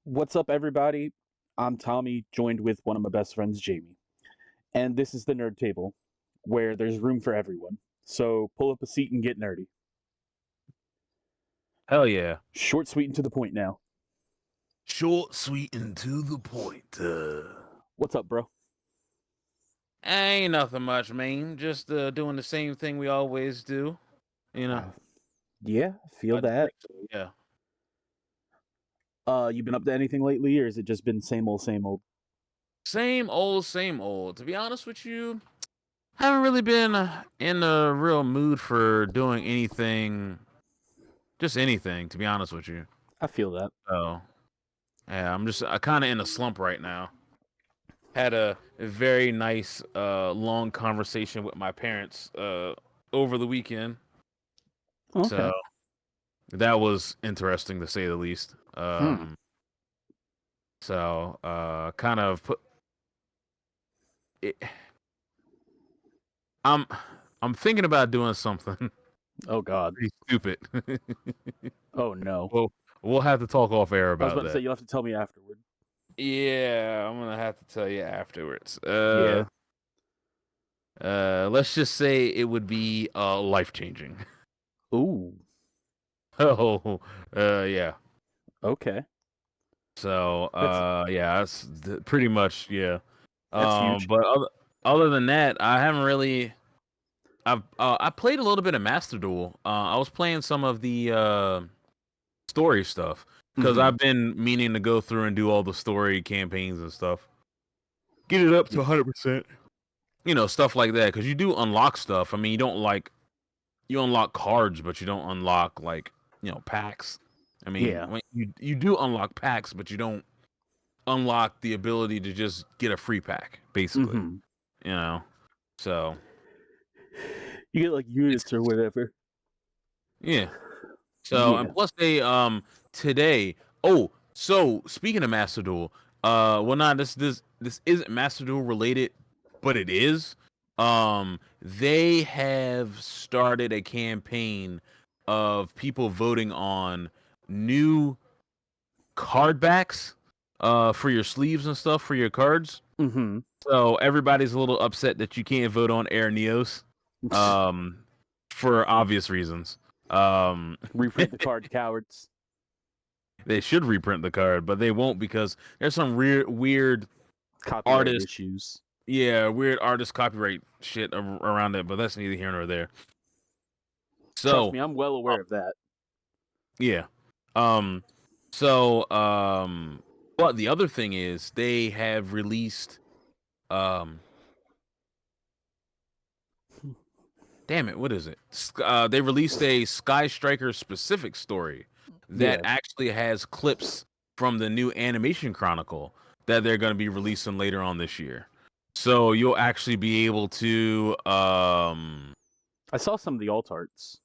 What's up, everybody? I'm Tommy, joined with one of my best friends, Jamie. And this is the Nerd Table, where there's room for everyone. So pull up a seat and get nerdy. Hell yeah. Short, sweet, and to the point now. Short, sweet, and to the point. What's up, bro? Ain't nothing much, man. Just doing the same thing we always do. You know. Yeah, feel that. Yeah. You been up to anything lately, or has it just been same old, same old? Same old, same old. To be honest with you, haven't really been in a real mood for doing anything. Just anything, to be honest with you. I feel that. So, yeah, I'm kind of in a slump right now. Had a very nice, long conversation with my parents over the weekend. Okay. So that was interesting to say the least. So kind of put it, I'm thinking about doing something Oh God. pretty stupid. Oh no. Well, we'll have to talk off air I was about about to that. say you'll have to tell me afterward. Yeah, I'm gonna have to tell you afterwards. Yeah. Let's just say it would be life changing. Ooh. Oh, yeah. Okay. So, yeah, that's pretty much, yeah. That's huge. But other than that, I haven't really. I played a little bit of Master Duel. I was playing some of the story stuff because I've been meaning to go through and do all the story campaigns and stuff. Get it up to 100%. You know, stuff like that, because you do unlock stuff. I mean, you unlock cards, but you don't unlock packs. I mean, Yeah. you do unlock packs, but you don't unlock the ability to just get a free pack, basically. You know, so You get like units or whatever. yeah. So and plus they today. Oh, so speaking of Master Duel, well, not this isn't Master Duel related, but it is. They have started a campaign of people voting on new card backs for your sleeves and stuff for your cards. So everybody's a little upset that you can't vote on Air Neos, for obvious reasons. Reprint the card, cowards. They should reprint the card, but they won't because there's some weird Copyright artist issues. Yeah, weird artist copyright shit around it, but that's neither here nor there. So, trust me, I'm well aware of that. Yeah. But the other thing is they have released damn it, what is it? They released a Sky Striker specific story that actually has clips from the new Animation Chronicle that they're going to be releasing later on this year. So you'll actually be able to I saw some of the alt arts.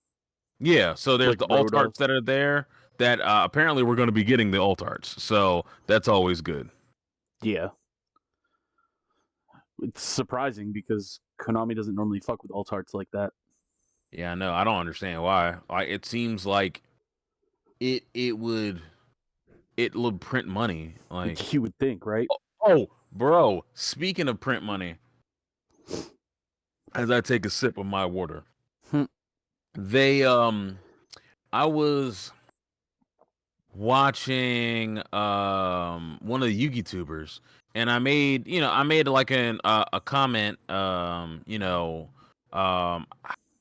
Yeah, so there's like the alt arts that are there that apparently we're going to be getting the alt arts. So that's always good. Yeah. It's surprising because Konami doesn't normally fuck with alt arts like that. Yeah, no, I don't understand why. Like, it seems like it would print money. Like, you would think, right? Oh, bro, speaking of print money, as I take a sip of my water, they I was watching one of the YouTubers, and I made like a comment,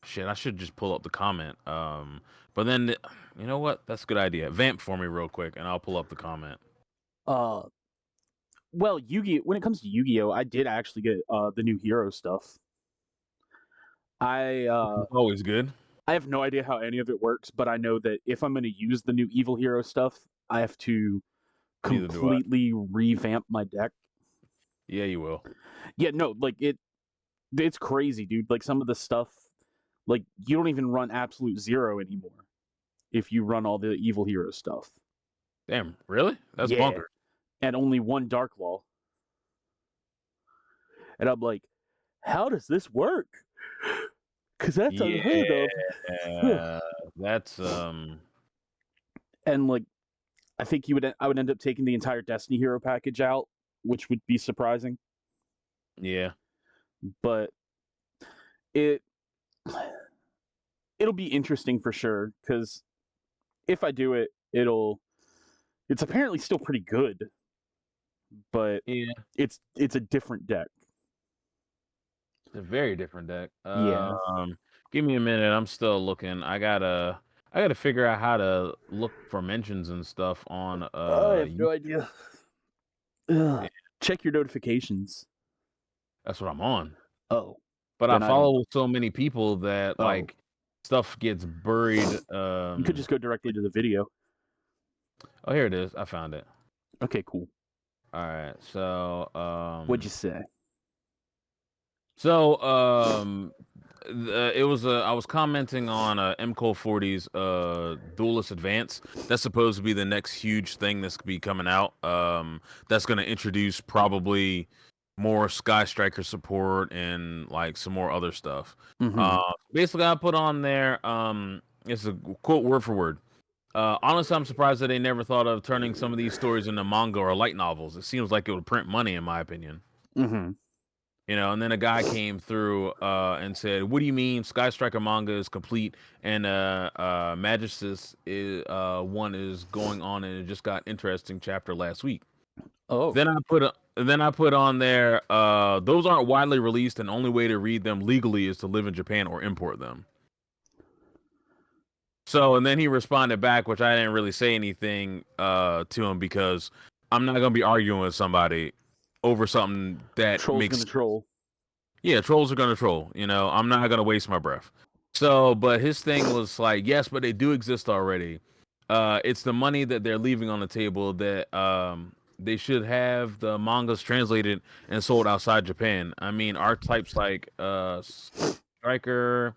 shit, I should just pull up the comment, but then you know what, that's a good idea. Vamp for me real quick and I'll pull up the comment. Well, Yu-Gi-Oh, when it comes to Yu-Gi-Oh, I did actually get the new hero stuff. Always good. I have no idea how any of it works, but I know that if I'm going to use the new evil hero stuff, I have to completely revamp my deck. Yeah, you will. Yeah, no, like it's crazy, dude. Like some of the stuff, like you don't even run absolute zero anymore if you run all the evil hero stuff. Damn, really? That's bonkers. And only one Dark Law. And I'm like, how does this work? Because that's unheard of. Yeah, that's And like, I think I would end up taking the entire Destiny Hero package out, which would be surprising. Yeah. But it'll be interesting for sure, because if I do it, it's apparently still pretty good, but Yeah. it's a different deck. It's a very different deck. Yeah. Give me a minute. I'm still looking. I gotta figure out how to look for mentions and stuff on I have no idea. Yeah. Check your notifications. That's what I'm on. Oh. But I Then I don't. follow so many people that Oh. stuff gets buried. You could just go directly to the video. Oh, here it is. I found it. Okay, cool. All right. So What'd you say? So it was I was commenting on MCO40's Duelist Advance. That's supposed to be the next huge thing that's be coming out. That's going to introduce probably more Sky Striker support and like some more other stuff. Mm-hmm. Basically, I put on there. It's a quote word for word. Honestly, I'm surprised that they never thought of turning some of these stories into manga or light novels. It seems like it would print money, in my opinion. Mm-hmm. And then a guy came through and said, "What do you mean Sky Striker manga is complete and Magistus is one is going on and it just got interesting chapter last week?" Oh. Then I put on there, those aren't widely released and only way to read them legally is to live in Japan or import them. So, and then he responded back, which I didn't really say anything to him because I'm not gonna be arguing with somebody over something that Troll's gonna troll. Yeah, trolls are gonna troll. I'm not gonna waste my breath. So, but his thing was like, yes, but they do exist already. It's the money that they're leaving on the table that they should have the mangas translated and sold outside Japan. I mean, archetypes like Striker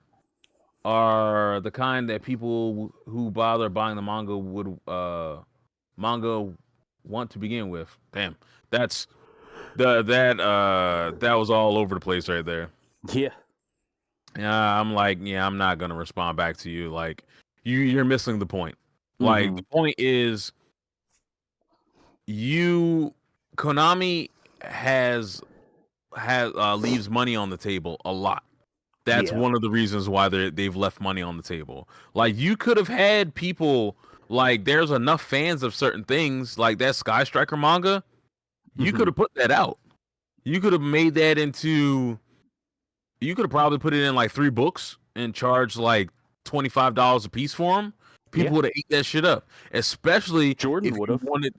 are the kind that people who bother buying the manga would manga want to begin with. Damn, that's that was all over the place right there. Yeah. Yeah, I'm like, yeah, I'm not gonna respond back to you. Like, you're missing the point. Like, the point is, Konami has leaves money on the table a lot. That's one of the reasons why they've left money on the table. Like, you could have had people like, there's enough fans of certain things like that Sky Striker manga. You could have put that out. You could have made that into. You could have probably put it in like 3 books and charged like $25 a piece for them. People would have ate that shit up, especially Jordan would have wanted.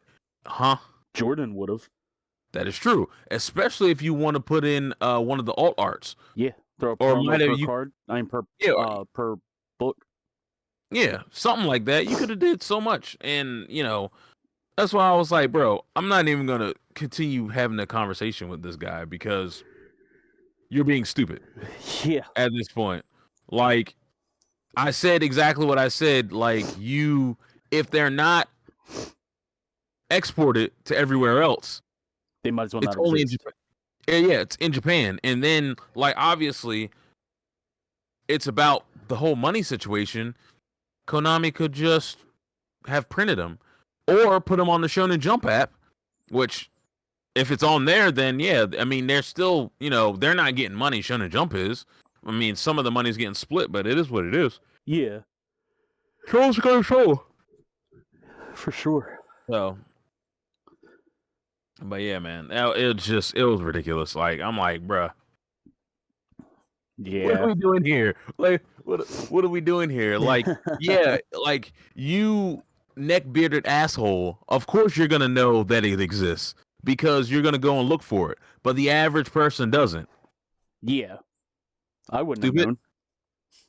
Jordan would have. That is true, especially if you want to put in one of the alt arts. Yeah, throw a promo per card. Per book. Yeah, something like that. You could have did so much, and that's why I was like, bro, I'm not even gonna continue having a conversation with this guy because you're being stupid. Yeah. At this point, like, I said exactly what I said. Like, if they're not exported to everywhere else, they might as well it's not only exist. in Japan. Yeah, it's in Japan, and then like obviously, it's about the whole money situation. Konami could just have printed them, or put them on the Shonen Jump app, which, if it's on there, then yeah, I mean, they're still, they're not getting money. Shonen Jump is. I mean, some of the money's getting split, but it is what it is. Yeah. Trolls are gonna troll. For sure. So, but yeah, man, it was ridiculous. Like, I'm like, bruh. Yeah. What are we doing here? Like, what are we doing here? Like, yeah, like, you neck-bearded asshole, of course you're gonna know that it exists because you're gonna go and look for it. But the average person doesn't. Yeah. I wouldn't have known.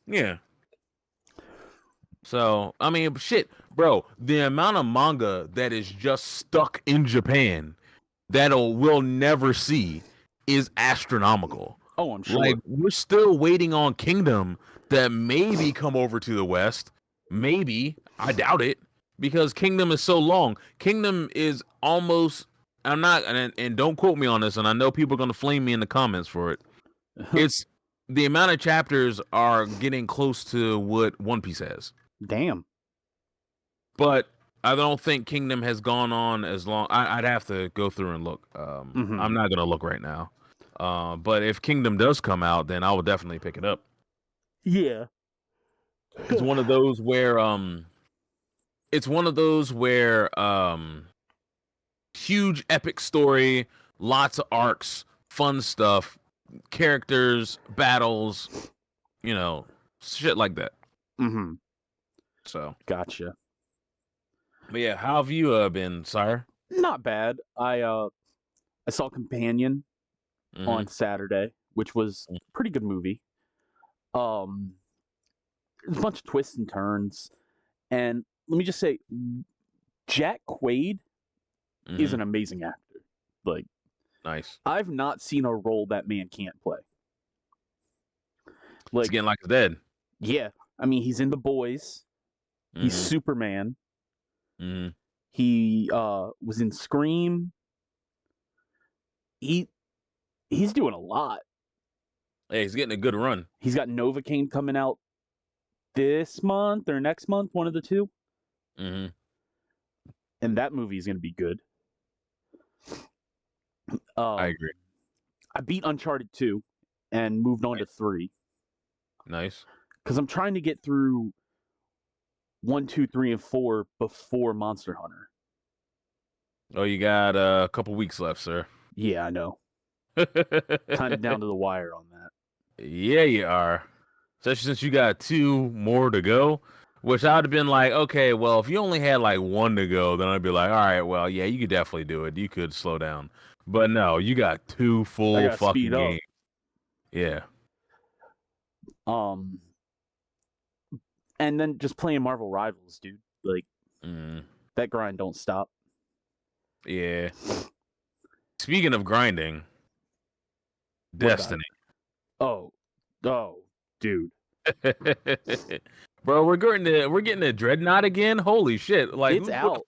Yeah. So, I mean, shit, bro, the amount of manga that is just stuck in Japan that we'll never see is astronomical. Oh, I'm sure. Like, we're still waiting on Kingdom that maybe come over to the West. Maybe. I doubt it. Because Kingdom is so long. Kingdom is almost... I'm not... And don't quote me on this, and I know people are going to flame me in the comments for it. It's... The amount of chapters are getting close to what One Piece has. Damn. But I don't think Kingdom has gone on as long. I'd have to go through and look. I'm not gonna look right now. But if Kingdom does come out, then I will definitely pick it up. Yeah. It's one of those where huge epic story, lots of arcs, fun stuff, characters, battles, shit like that. Mm-hmm. So Gotcha. But yeah, how have you been, sire? Not bad. I saw Companion on Saturday, which was a pretty good movie. There's a bunch of twists and turns, and let me just say, Jack Quaid is an amazing actor. Like, nice. I've not seen a role that man can't play. Like, it's getting like it's dead. Yeah, I mean, he's in The Boys. He's Superman. He was in Scream. He's doing a lot. Hey, he's getting a good run. He's got Novocaine coming out this month or next month, one of the two. And that movie is going to be good. I agree. I beat Uncharted 2 and moved on to 3. Nice. Because I'm trying to get through 1, 2, 3, and 4 before Monster Hunter. Oh, you got a couple weeks left, sir. Yeah, I know. Kind of down to the wire on that. Yeah, you are. Especially since you got 2 more to go. Which I would have been like, okay, well, if you only had like 1 to go, then I'd be like, all right, well, yeah, you could definitely do it. You could slow down. But no, you got 2 full fucking games. Yeah. And then just playing Marvel Rivals, dude. Like, that grind don't stop. Yeah. Speaking of grinding, Destiny. Oh, dude. Bro, we're getting a Dreadnought again. Holy shit! Like, it's out.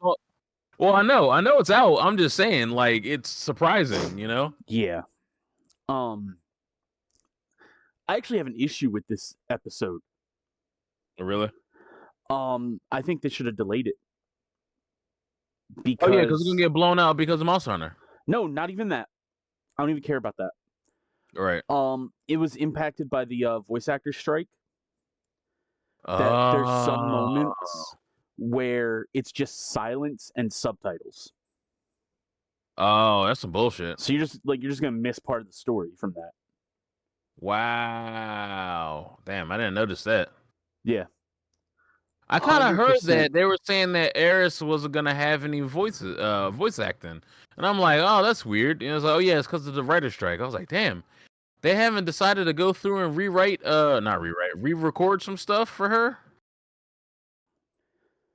Well, I know it's out. I'm just saying, like, it's surprising, Yeah. I actually have an issue with this episode. Oh, really? I think they should have delayed it. Because it's gonna get blown out because of Monster Hunter. No, not even that. I don't even care about that. All right. It was impacted by the voice actor strike. That there's some moments where it's just silence and subtitles. Oh, that's some bullshit. So you're just gonna miss part of the story from that. Wow. Damn, I didn't notice that. Yeah. I kind of heard that they were saying that Eris wasn't gonna have any voice acting, and I'm like, oh, that's weird. And it was like, oh yeah, it's because of the writer's strike. I was like, damn, they haven't decided to go through and re-record some stuff for her.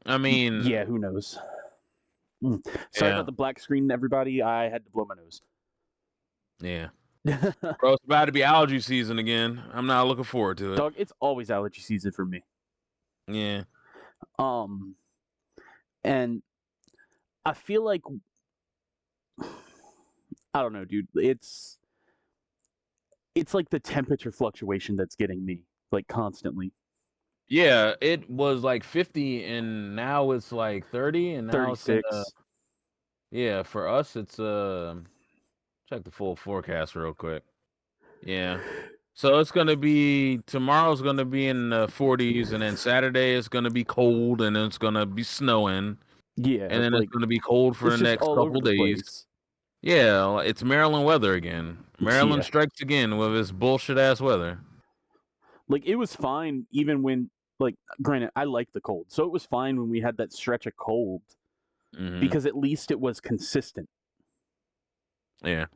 I mean, yeah, who knows? Sorry about the black screen, everybody. I had to blow my nose. Yeah. Bro, it's about to be allergy season again. I'm not looking forward to it. Dog, it's always allergy season for me. Yeah. And I feel like I don't know, dude. It's like the temperature fluctuation that's getting me, like, constantly. Yeah, it was like 50 and now it's like 30 and now 36. Yeah, for us it's check the full forecast real quick. Yeah. So it's gonna be tomorrow's gonna be in the 40s, and then Saturday is gonna be cold, and then it's gonna be snowing. Yeah, and then it's gonna be cold for the next couple days. Yeah, it's Maryland weather again. Maryland strikes again with this bullshit ass weather. Like, it was fine even when, like, granted, I like the cold, so it was fine when we had that stretch of cold because at least it was consistent. Yeah.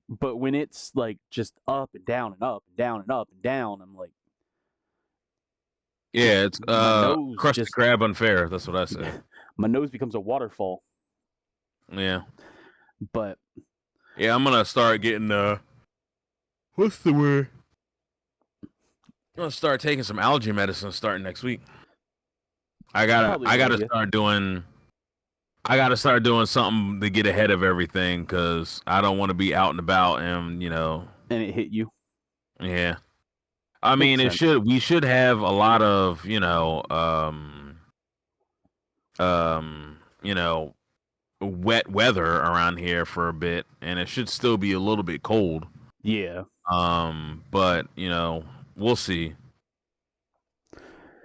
But when it's like just up and down and up and down and up and down, I'm like, yeah, it's crusty crab unfair. That's what I say. My nose becomes a waterfall. Yeah. But yeah, I'm gonna start getting what's the word? I'm gonna start taking some allergy medicine starting next week. I gotta start doing something to get ahead of everything because I don't want to be out and about and and it hit you. Yeah, I mean we should have a lot of you know, wet weather around here for a bit, and it should still be a little bit cold. Yeah. But we'll see.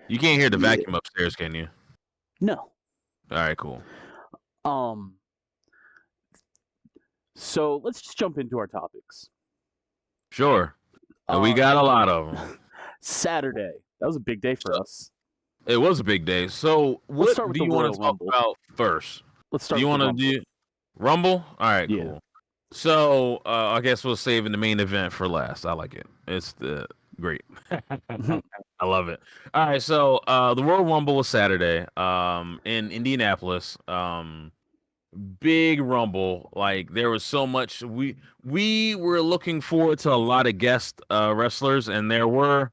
You can't hear the vacuum upstairs, can you? No. All right, cool. So let's just jump into our topics. Sure. We got a lot of them. Saturday. That was a big day for us. It was a big day. So what do you want to talk about first? Let's start. Do you want to do Rumble? All right, Yeah. cool. So I guess we'll save the main event for last. I like it. It's great. I love it. All right, so the Royal Rumble was Saturday in Indianapolis. Big Rumble. Like there was so much. We were looking forward to a lot of guest wrestlers, and there were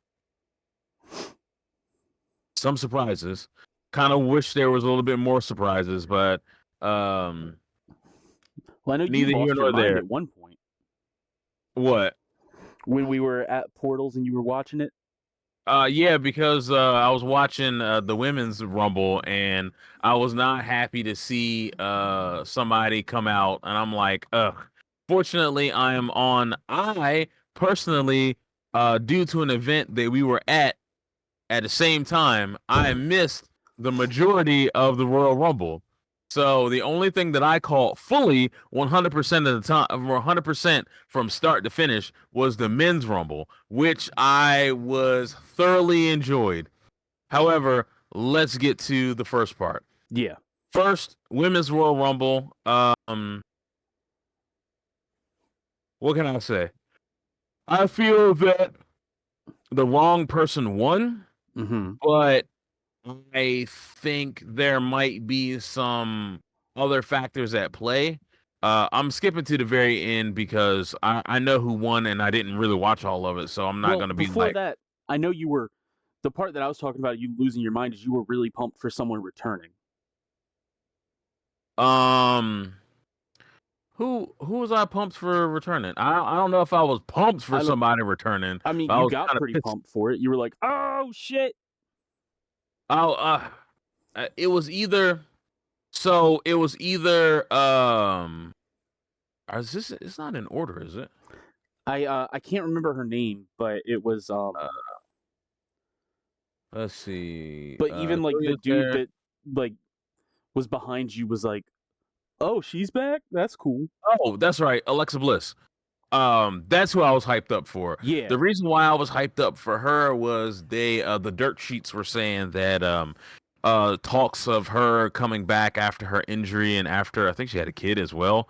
some surprises. Kind of wish there was a little bit more surprises, but well, I know neither you here lost nor your mind there. at one point. What? When we were at Portals and you were watching it? Yeah, because I was watching the women's Rumble and I was not happy to see somebody come out, and I'm like, ugh. Fortunately, I personally, due to an event that we were at the same time, I missed the majority of the Royal Rumble. So the only thing that I caught fully 100% of the time, 100% from start to finish, was the men's Rumble, which I was thoroughly enjoyed. However, let's get to the first part. Yeah. First, women's Royal Rumble. What can I say? I feel that the wrong person won, but I think there might be some other factors at play. I'm skipping to the very end because I know who won and I didn't really watch all of it, so I'm not going to be before that, I know you were, the part that I was talking about you losing your mind is you were really pumped for someone returning. Who was I pumped for returning? I don't know if I was pumped for somebody returning. I mean, you got pretty pumped for it. You were like, "Oh shit!" It was either. So it was either. Is this? It's not in order, is it? I can't remember her name, but it was Let's see. But even like the dude that like was behind you was like, "Oh, she's back. That's cool." Oh, that's right, Alexa Bliss. That's who I was hyped up for. Yeah. The reason why I was hyped up for her was the dirt sheets were saying that talks of her coming back after her injury and after I think she had a kid as well.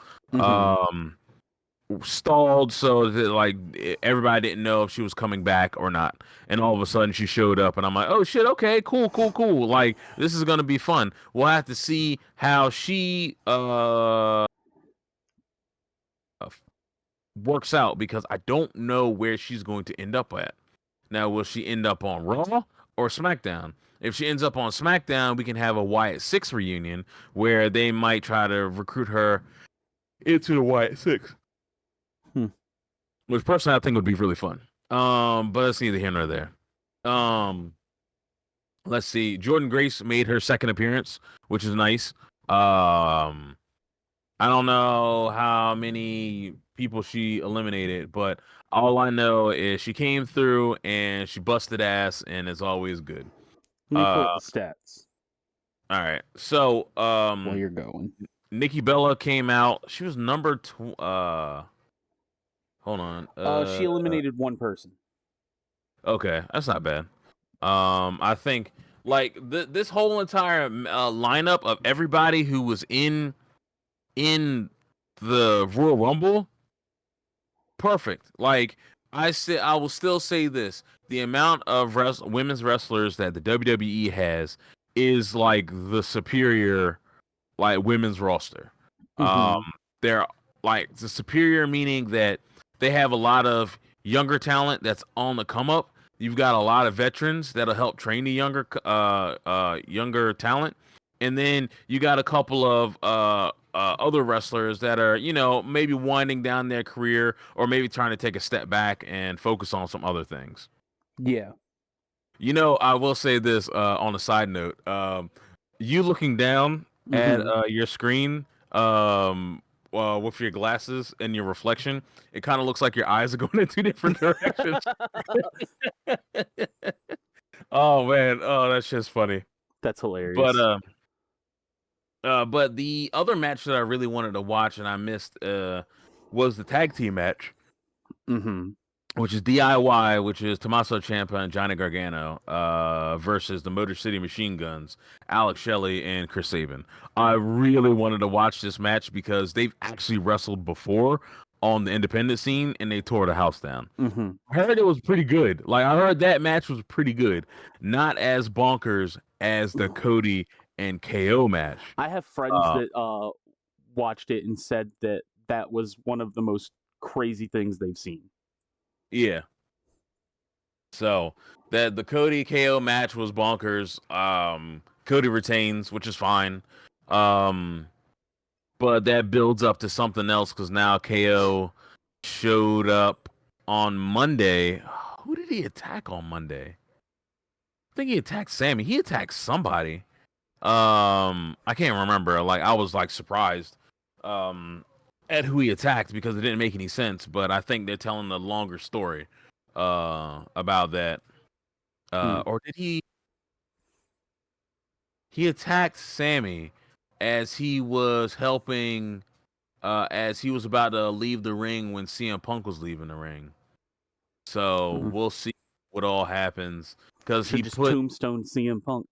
Stalled so that like everybody didn't know if she was coming back or not, and all of a sudden she showed up and I'm like, oh shit, okay, cool, like this is gonna be fun. We'll have to see how she works out because I don't know where she's going to end up at. Now, will she end up on Raw or SmackDown? If she ends up on SmackDown, we can have a Wyatt 6 reunion where they might try to recruit her into the Wyatt 6. Which personally I think would be really fun. But it's neither here nor there. Let's see. Jordan Grace made her second appearance, which is nice. I don't know how many people she eliminated, but all I know is she came through and she busted ass, and it's always good. Let me pull up the stats. All right. So, while you're going, Nikki Bella came out. She was number hold on. She eliminated one person. Okay, that's not bad. I think like this whole entire lineup of everybody who was in the Royal Rumble, perfect. Like I will still say this: the amount of women's wrestlers that the WWE has is like the superior, like women's roster. They're like the superior, meaning that they have a lot of younger talent that's on the come up. You've got a lot of veterans that'll help train the younger talent, and then you got a couple of other wrestlers that are maybe winding down their career or maybe trying to take a step back and focus on some other things. Yeah. I will say this on a side note. you looking down at Mm-hmm. your screen, with your glasses and your reflection, it kind of looks like your eyes are going in two different directions. Oh man, oh that's just funny. That's But hilarious. but the other match that I really wanted to watch and I missed was the tag team match, Mm-hmm. which is DIY, which is Tommaso Ciampa and Johnny Gargano versus the Motor City Machine Guns, Alex Shelley and Chris Sabin. I really wanted to watch this match because they've actually wrestled before on the independent scene and they tore the house down. Mm-hmm. I heard it was pretty good. Like I heard that match was pretty good. Not as bonkers as the Cody and KO match. I have friends Uh, that watched it and said that that was one of the most crazy things they've seen. yeah. So that the Cody KO match was bonkers. Cody retains, which is fine. Um, but that builds up to something else because now KO showed up on Monday. Who did he attack on Monday? I think he attacked Sammy. He attacked somebody. I can't remember. Like I was like surprised at who he attacked because it didn't make any sense. But I think they're telling the longer story about that. Or did he attacked Sammy as he was helping as he was about to leave the ring when CM Punk was leaving the ring. So we'll see what all happens because Should he just put tombstone CM Punk.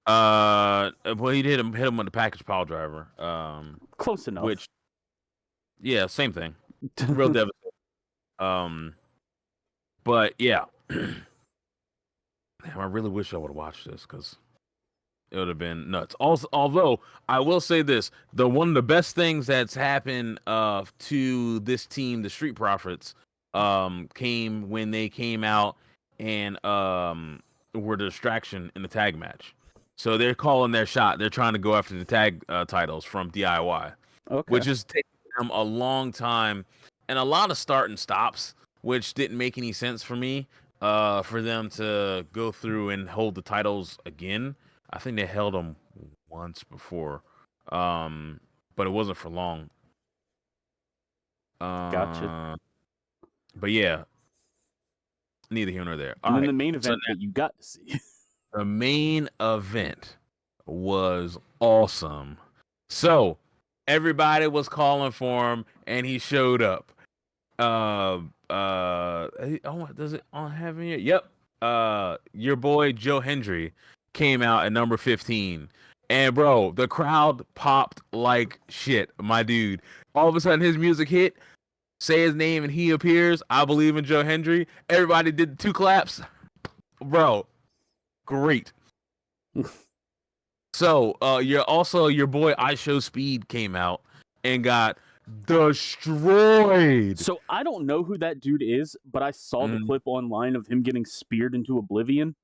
well he hit him with the package pile driver. Close enough. Which yeah, same thing. Real devastating. But yeah. Damn, I really wish I would have watched this because it would have been nuts. Also, although I will say this, the one of the best things that's happened to this team, the Street Profits, came when they came out and were the distraction in the tag match. So they're calling their shot. They're trying to go after the tag titles from DIY, Okay. which is taking them a long time and a lot of start and stops, which didn't make any sense for me. For them to go through and hold the titles again. I think they held them once before, but it wasn't for long. Gotcha. But yeah, neither here nor there. And All then right, the main so event that you got to see. the main event was awesome. So everybody was calling for him, and he showed up. Oh, does it on having it? Yep. Your boy Joe Hendry came out at number 15. And bro, the crowd popped like shit, my dude. All of a sudden his music hit, say his name and he appears. I believe in Joe Hendry. Everybody did 2 claps. Bro, great. So, your boy I Show Speed came out and got destroyed. So I don't know who that dude is, but I saw the clip online of him getting speared into oblivion.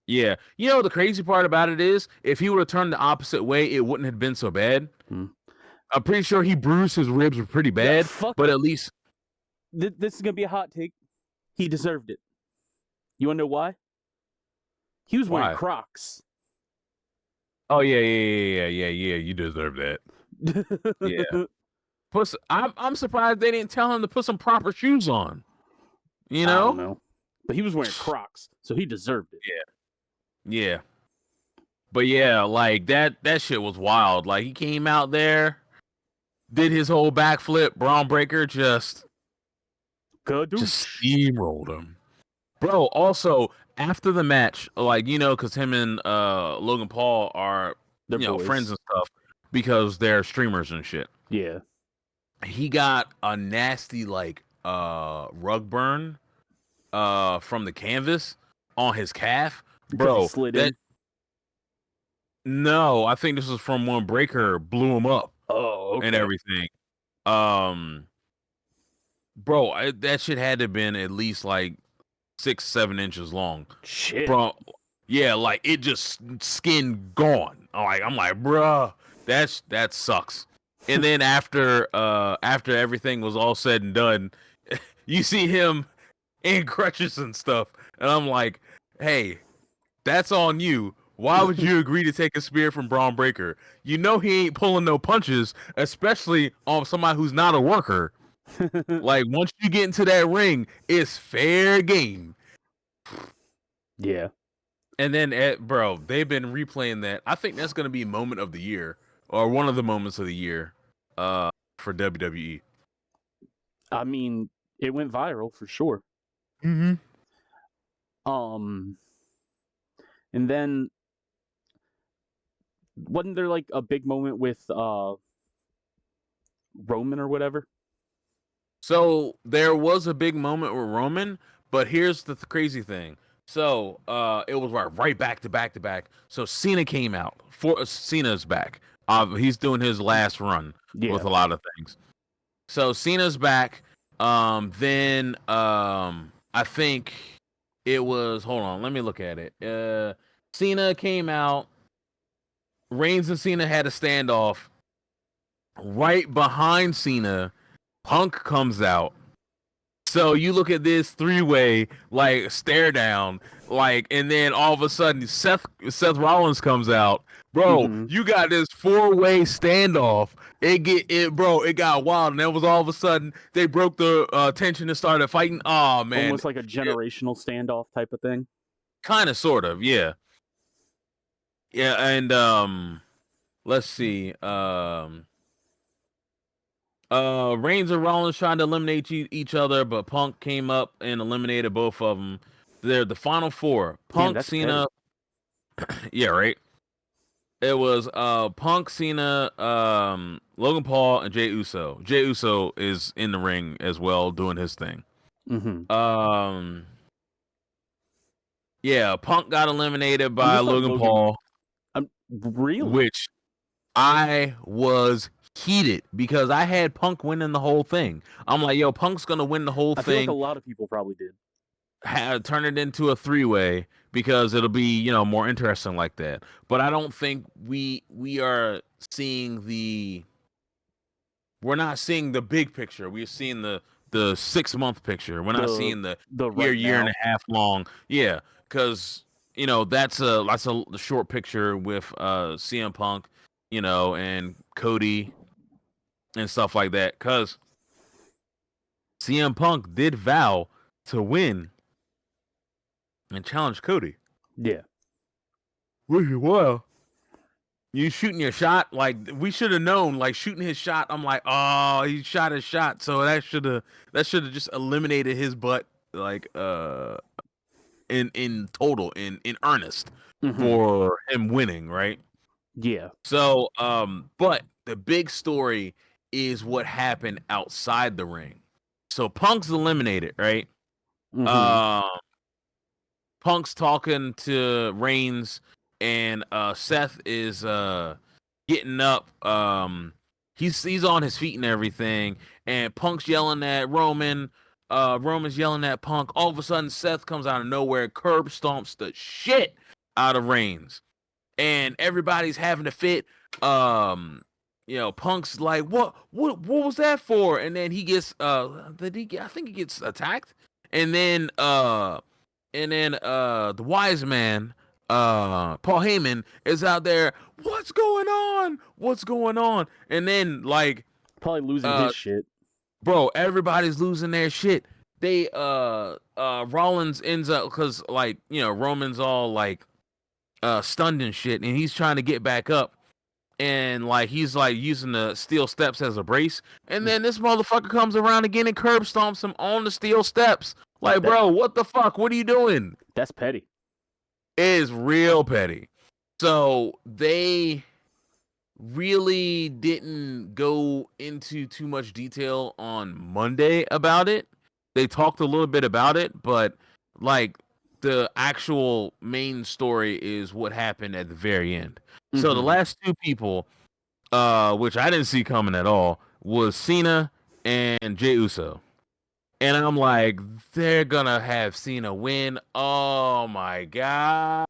Yeah. You know, the crazy part about it is, if he would have turned the opposite way, it wouldn't have been so bad. I'm pretty sure he bruised his ribs pretty bad, but at least... This is going to be a hot take. He deserved it. You want to know why? He was wearing Crocs. Oh, yeah. You deserve that. Yeah. Plus, I'm surprised they didn't tell him to put some proper shoes on. You know? I don't know. But he was wearing Crocs, so he deserved it. Yeah. But yeah, like that shit was wild. Like he came out there, did his whole backflip, Braun Breaker, just steamrolled him. Bro, also after the match, like, you know, because him and Logan Paul are friends and stuff because they're streamers and shit. Yeah. He got a nasty like rug burn from the canvas on his calf. Bro, slid in. No, I think this was from when Breaker blew him up. Oh, okay. And everything. Bro, that shit had to have been at least like 6-7 inches long. Shit. Bro, yeah, like it just skin gone. I'm like, bruh, that sucks. And then after everything was all said and done, you see him in crutches and stuff, and I'm like, hey, that's on you. Why would you agree to take a spear from Braun Breaker? You know he ain't pulling no punches, especially on somebody who's not a worker. Like, once you get into that ring, it's fair game. Yeah. And then, bro, they've been replaying that. I think that's going to be moment of the year, or one of the moments of the year for WWE. I mean, it went viral for sure. Mm-hmm. And then wasn't there like a big moment with Roman or whatever? So there was a big moment with Roman, but here's the crazy thing. So it was right back to back to back. So Cena came out. Cena's back. He's doing his last run with a lot of things. So Cena's back. Then I think it was. Hold on, let me look at it. Cena came out. Reigns and Cena had a standoff. Right behind Cena, Punk comes out. So you look at this three-way like stare down, like, and then all of a sudden Seth Rollins comes out. Bro, you got this four-way standoff. It got wild, and then was all of a sudden they broke the tension and started fighting. Oh man, almost like a generational standoff type of thing. Kind of, sort of, yeah. And let's see. Reigns and Rollins trying to eliminate each other, but Punk came up and eliminated both of them. They're the final four. Punk, Cena. Yeah, right. It was Punk, Cena, Logan Paul, and Jey Uso. Jey Uso is in the ring as well, doing his thing. Yeah, Punk got eliminated by Logan Paul. Really? Which I was heated because I had Punk winning the whole thing. I'm like, yo, Punk's gonna win the whole thing. I feel like a lot of people probably did. Turn it into a three-way because it'll be, more interesting like that. But I don't think we are seeing we're not seeing the big picture. We're seeing the 6-month picture. We're not seeing the year and a half long. Yeah, because that's a short picture with CM Punk, and Cody and stuff like that. Because CM Punk did vow to win and challenge Cody. Yeah. Well, you shooting your shot, like we should have known, like shooting his shot. I'm like, oh, he shot his shot, so that should have just eliminated his butt, like in total, in earnest, for him winning, right? Yeah. So but the big story is what happened outside the ring. So Punk's eliminated, right? Punk's talking to Reigns, and Seth is getting up. He's on his feet and everything, and Punk's yelling at Roman. Roman's yelling at Punk. All of a sudden, Seth comes out of nowhere, curb stomps the shit out of Reigns, and everybody's having a fit. Punk's like, what was that for? And then he gets I think he gets attacked, and then the wise man, Paul Heyman, is out there. What's going on? And then, like, probably losing his shit. Bro, everybody's losing their shit. They Rollins ends up, because, like, Roman's all like stunned and shit, and he's trying to get back up, and like he's like using the steel steps as a brace, and then this motherfucker comes around again and curb stomps him on the steel steps. Like, bro, what the fuck? What are you doing? That's petty. It is real petty. So they really didn't go into too much detail on Monday about it. They talked a little bit about it, but like the actual main story is what happened at the very end. So the last two people, which I didn't see coming at all, was Cena and Jey Uso. And I'm like, they're gonna have Cena win. Oh my god.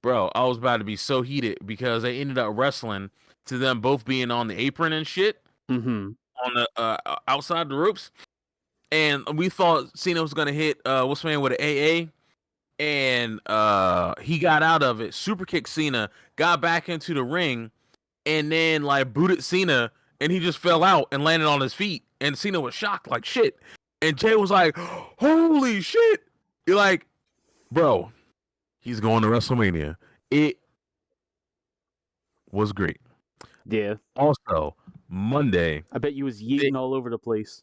Bro, I was about to be so heated because they ended up wrestling to them both being on the apron and shit. On the outside the ropes. And we thought Cena was gonna hit what's the name with an AA. and he got out of it, super kicked Cena, got back into the ring, and then like booted Cena, and he just fell out and landed on his feet, and Cena was shocked like shit, and Jay was like, "Holy shit!" You're like, bro, he's going to WrestleMania. It was great. Yeah. Also, Monday, I bet you was yeeting all over the place.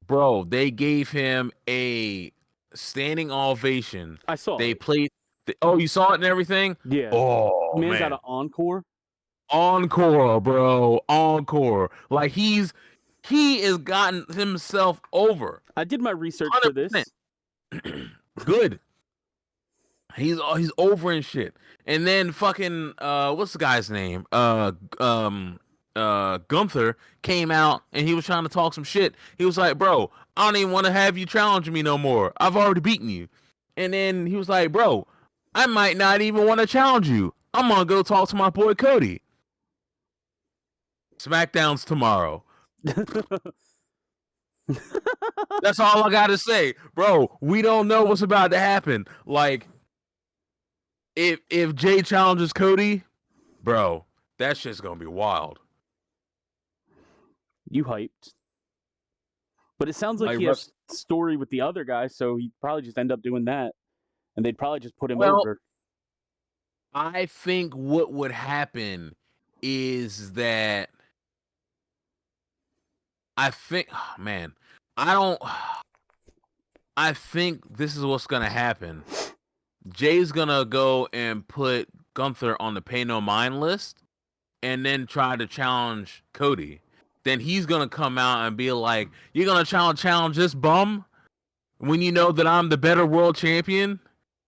bro, they gave him a standing ovation. I saw They it. played. Oh, you saw it and everything? Yeah. Oh, Man man. got an encore. Encore, bro. Encore. Like he has gotten himself over. I did my research 100%. for this. Good. He's over and shit. And then fucking what's the guy's name? Gunther came out and he was trying to talk some shit. He was like, "Bro, I don't even want to have you challenge me no more. I've already beaten you." And then he was like, "Bro, I might not even want to challenge you. I'm gonna go talk to my boy Cody." SmackDown's tomorrow. That's all I gotta say, bro. We don't know what's about to happen. Like, if Jay challenges Cody, bro, that shit's gonna be wild. You hyped. But it sounds like he has story with the other guy, so he'd probably just end up doing that. And they'd probably just put him over. I think what would happen is that I think this is what's gonna happen. Jay's gonna go and put Gunther on the pay no mind list and then try to challenge Cody. Then he's gonna come out and be like, "You're gonna challenge this bum when you know that I'm the better world champion?"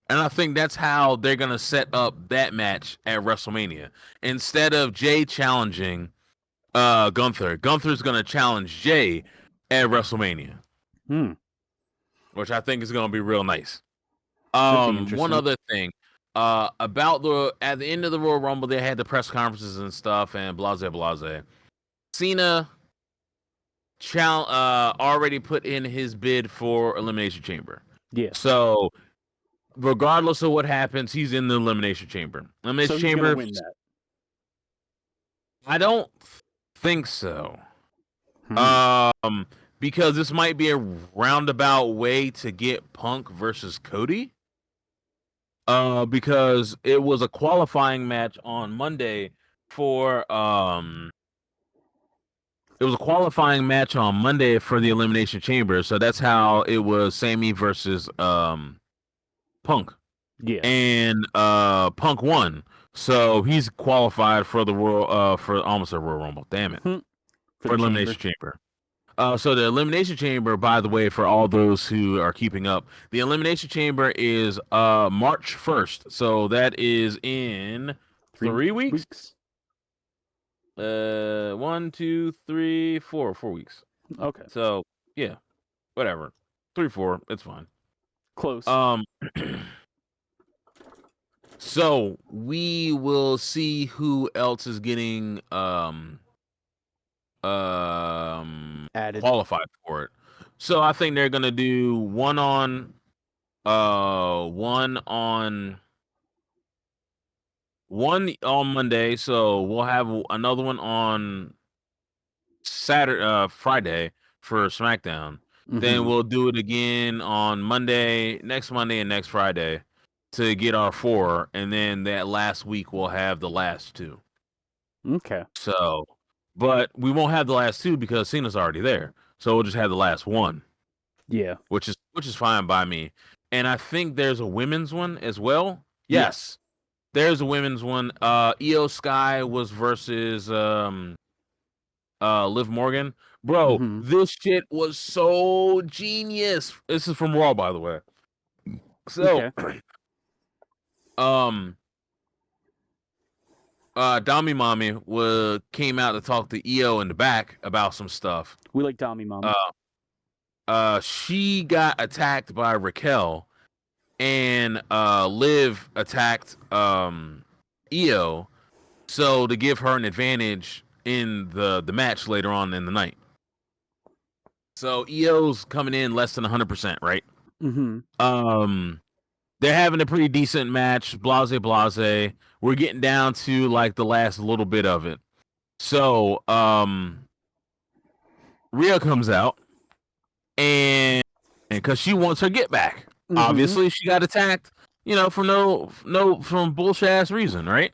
And I think that's how they're gonna set up that match at WrestleMania. Instead of Jay challenging Gunther's gonna challenge Jay at WrestleMania. Which I think is gonna be real nice. One other thing. About at the end of the Royal Rumble, they had the press conferences and stuff and blase. Cena already put in his bid for Elimination Chamber. Yeah. So regardless of what happens, he's in the Elimination Chamber. So he's gonna win that. I don't think so. Because this might be a roundabout way to get Punk versus Cody. Because it was a qualifying match on Monday for the Elimination Chamber. So that's how it was Sammy versus Punk. Yeah. And Punk won. So he's qualified for the Royal for almost a Royal Rumble. Damn it. For Elimination Chamber. So the Elimination Chamber, by the way, for all those who are keeping up, the Elimination Chamber is March 1st. So that is in 3 weeks. 1, 2, 3, 4 weeks. Okay. So yeah, whatever. 3, 4, it's fine. Close. So we will see who else is getting added, qualified for it. So I think they're gonna do one on Monday. So we'll have another one on Friday for SmackDown. Then we'll do it again on next Monday and next Friday to get our 4, and then that last week we'll have the last 2. Okay. So, but we won't have the last 2 because Cena's already there. So we'll just have the last 1. Yeah. Which is fine by me. And I think there's a women's one as well. Yes. There's a women's one. Io Sky was versus Liv Morgan. Bro, this shit was so genius. This is from Raw, by the way. So Dami Mommy came out to talk to Io in the back about some stuff. We like Dami Mommy. She got attacked by Raquel, and Liv attacked Io, so to give her an advantage in the match later on in the night. So Io's coming in less than 100%, right? they're having a pretty decent match. Blase, blase. We're getting down to like the last little bit of it. So, Rhea comes out and because she wants her get back. Mhm. Obviously, she got attacked, for from bullshit ass reason, right?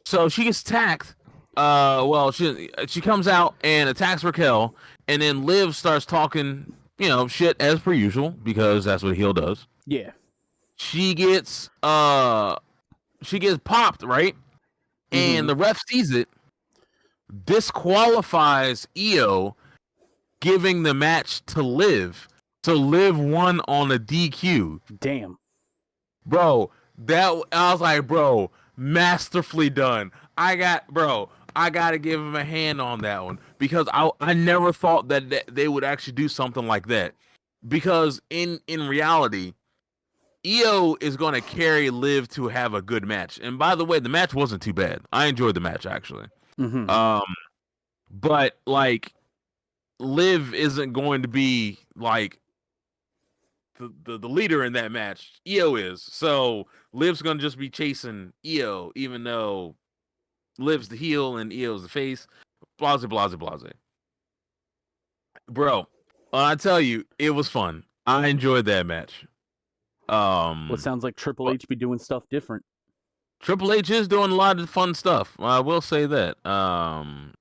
So she gets attacked. Well, she comes out and attacks Raquel, and then Liv starts talking, shit as per usual because that's what a heel does. Yeah. She gets popped, right? And the ref sees it, disqualifies Io, giving the match to Liv. So Liv won on a DQ. Damn. Bro, I was like, bro, masterfully done. I gotta give him a hand on that one because I never thought that they would actually do something like that. Because in reality, Io is going to carry Liv to have a good match. And by the way, the match wasn't too bad. I enjoyed the match actually. But like, Liv isn't going to be like the leader in that match. Io is. So Liv's going to just be chasing Io, even though Liv's the heel and Io's the face. Blase, blase, blase. Bro, I tell you, it was fun. I enjoyed that match. Well, it sounds like Triple H be doing stuff different. Triple H is doing a lot of fun stuff. I will say that. WrestleMania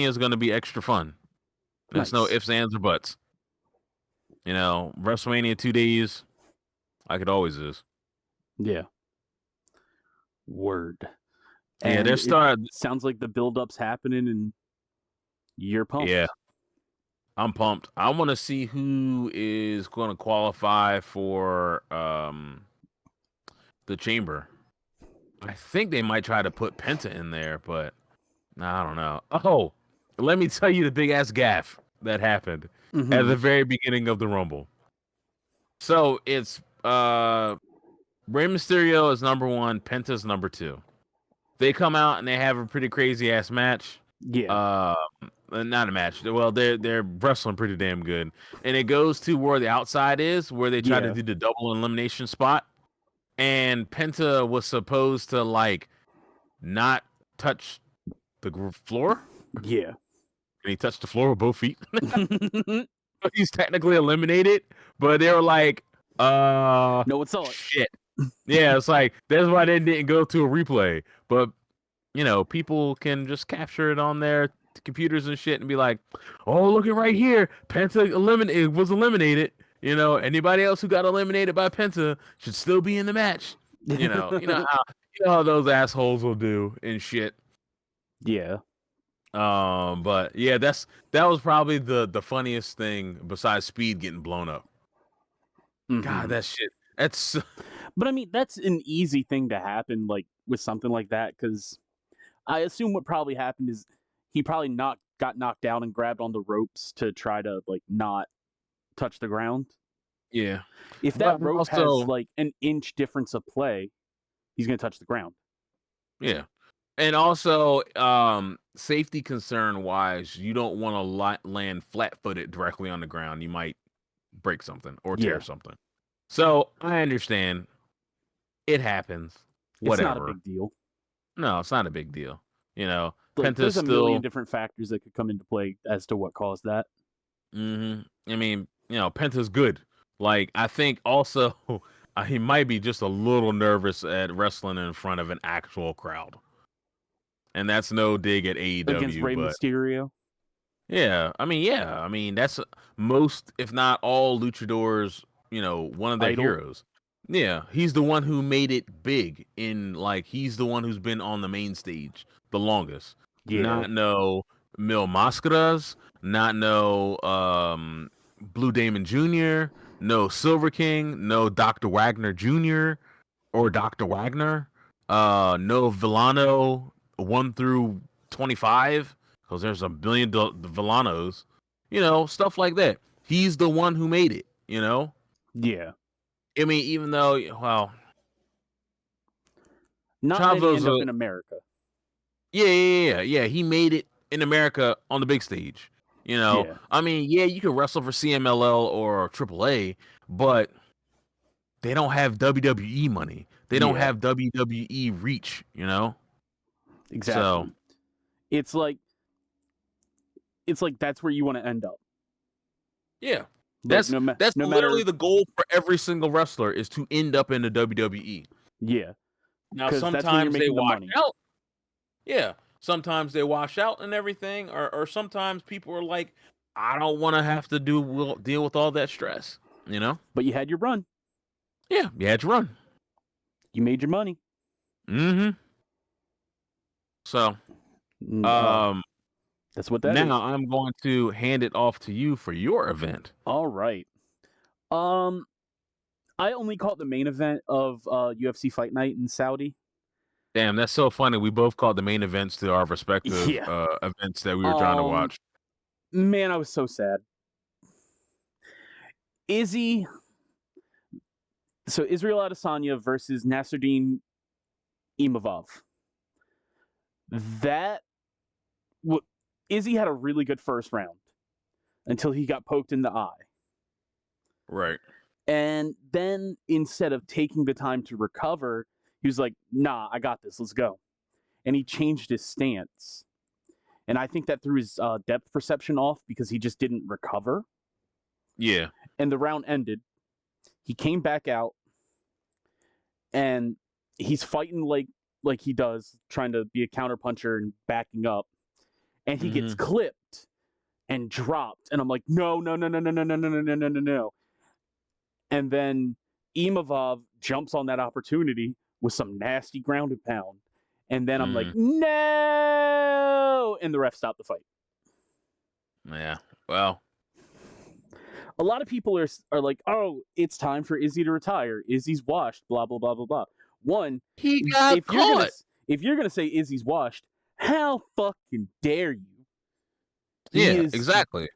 is going to be extra fun. There's no ifs, ands, or buts. WrestleMania 2 days, like it always is. Yeah. Word. Yeah, And they're starting. Sounds like the build-up's happening, and you're pumped. Yeah, I'm pumped. I want to see who is going to qualify for the Chamber. I think they might try to put Penta in there, but I don't know. Oh, let me tell you the big ass gaffe that happened at the very beginning of the Rumble. So it's Rey Mysterio is number 1, Penta's number 2. They come out and they have a pretty crazy ass match. Yeah. Not a match. Well, they're wrestling pretty damn good, and it goes to where the outside is, where they try to do the double elimination spot. And Penta was supposed to like not touch the floor. Yeah. And he touched the floor with both feet. He's technically eliminated, but they were like, no, it's all shit. Yeah, it's like that's why they didn't go to a replay. But people can just capture it on their computers and shit and be like, oh, look at right here, Penta was eliminated. Anybody else who got eliminated by Penta should still be in the match. You know how those assholes will do and shit. Yeah. But yeah, that was probably the funniest thing besides Speed getting blown up. God, that shit. That's. But I mean, that's an easy thing to happen, like with something like that, because I assume what probably happened is he probably got knocked down and grabbed on the ropes to try to like not touch the ground. Yeah. If that rope has like an inch difference of play, he's gonna touch the ground. Yeah. And also, safety concern wise, you don't want to land flat-footed directly on the ground. You might break something or tear something. So I understand. It happens. Whatever. It's not a big deal. No, it's not a big deal. Like, there's a million different factors that could come into play as to what caused that. I mean, Penta's good. Like, I think also he might be just a little nervous at wrestling in front of an actual crowd. And that's no dig at AEW. Against Rey Mysterio? Yeah. I mean, that's most, if not all luchadors, one of their heroes. Yeah. He's the one who made it big he's the one who's been on the main stage the longest. Yeah. Not no Mil Mascaras, not no Blue Damon Jr., no Silver King, no Dr. Wagner Jr. or Dr. Wagner, no Villano 1 through 25, because there's a billion Villanos, stuff like that. He's the one who made it, Yeah. I mean, even though, well, not many end up in America. Yeah. He made it in America on the big stage. I mean, you could wrestle for CMLL or AAA, but they don't have WWE money. They don't Yeah, have WWE reach, you know? So, exactly. It's like that's where you want to end up. yeah. Like That's that's no literally matter the goal for every single wrestler is to end up in the WWE. yeah, Now because that's when you're sometimes they making the wash money. out. Yeah. Sometimes they wash out and everything, or sometimes people are like, I don't want to have to deal with all that stress, you know? But you had your run. Yeah, you had to run. You made your money. Mm-hmm. So, And, um, that's what that now is. I'm going to hand it off to you for your event. All right. Um, I only caught the main event of UFC Fight Night in Saudi. Damn, that's so funny. We both called the main events to our respective Yeah. events that we were trying to Um, watch. man, I was so sad. Izzy, so Israel Adesanya versus Nasruddin Imavov. That Izzy had a really good first round until he got poked in the eye. Right. And then instead of taking the time to recover, he was like, nah, I got this. Let's go. And he changed his stance. And I think that threw his depth perception off because he just didn't recover. Yeah. And the round ended. He came back out and he's fighting like he does, trying to be a counterpuncher and backing up. And he gets Mm-hmm. clipped and dropped. And I'm like, no, no, no, no, no, no, no, no, no, no, no, no, no. And then Imavov jumps on that opportunity with some nasty ground and pound. And then I'm like, Mm. no! And the ref stopped the fight. Yeah. Well. A lot of people are like, oh, it's time for Izzy to retire. Izzy's washed, blah, blah, blah, blah, blah. One, He got if caught. you're gonna say Izzy's washed, how fucking dare you? He Yeah, is exactly.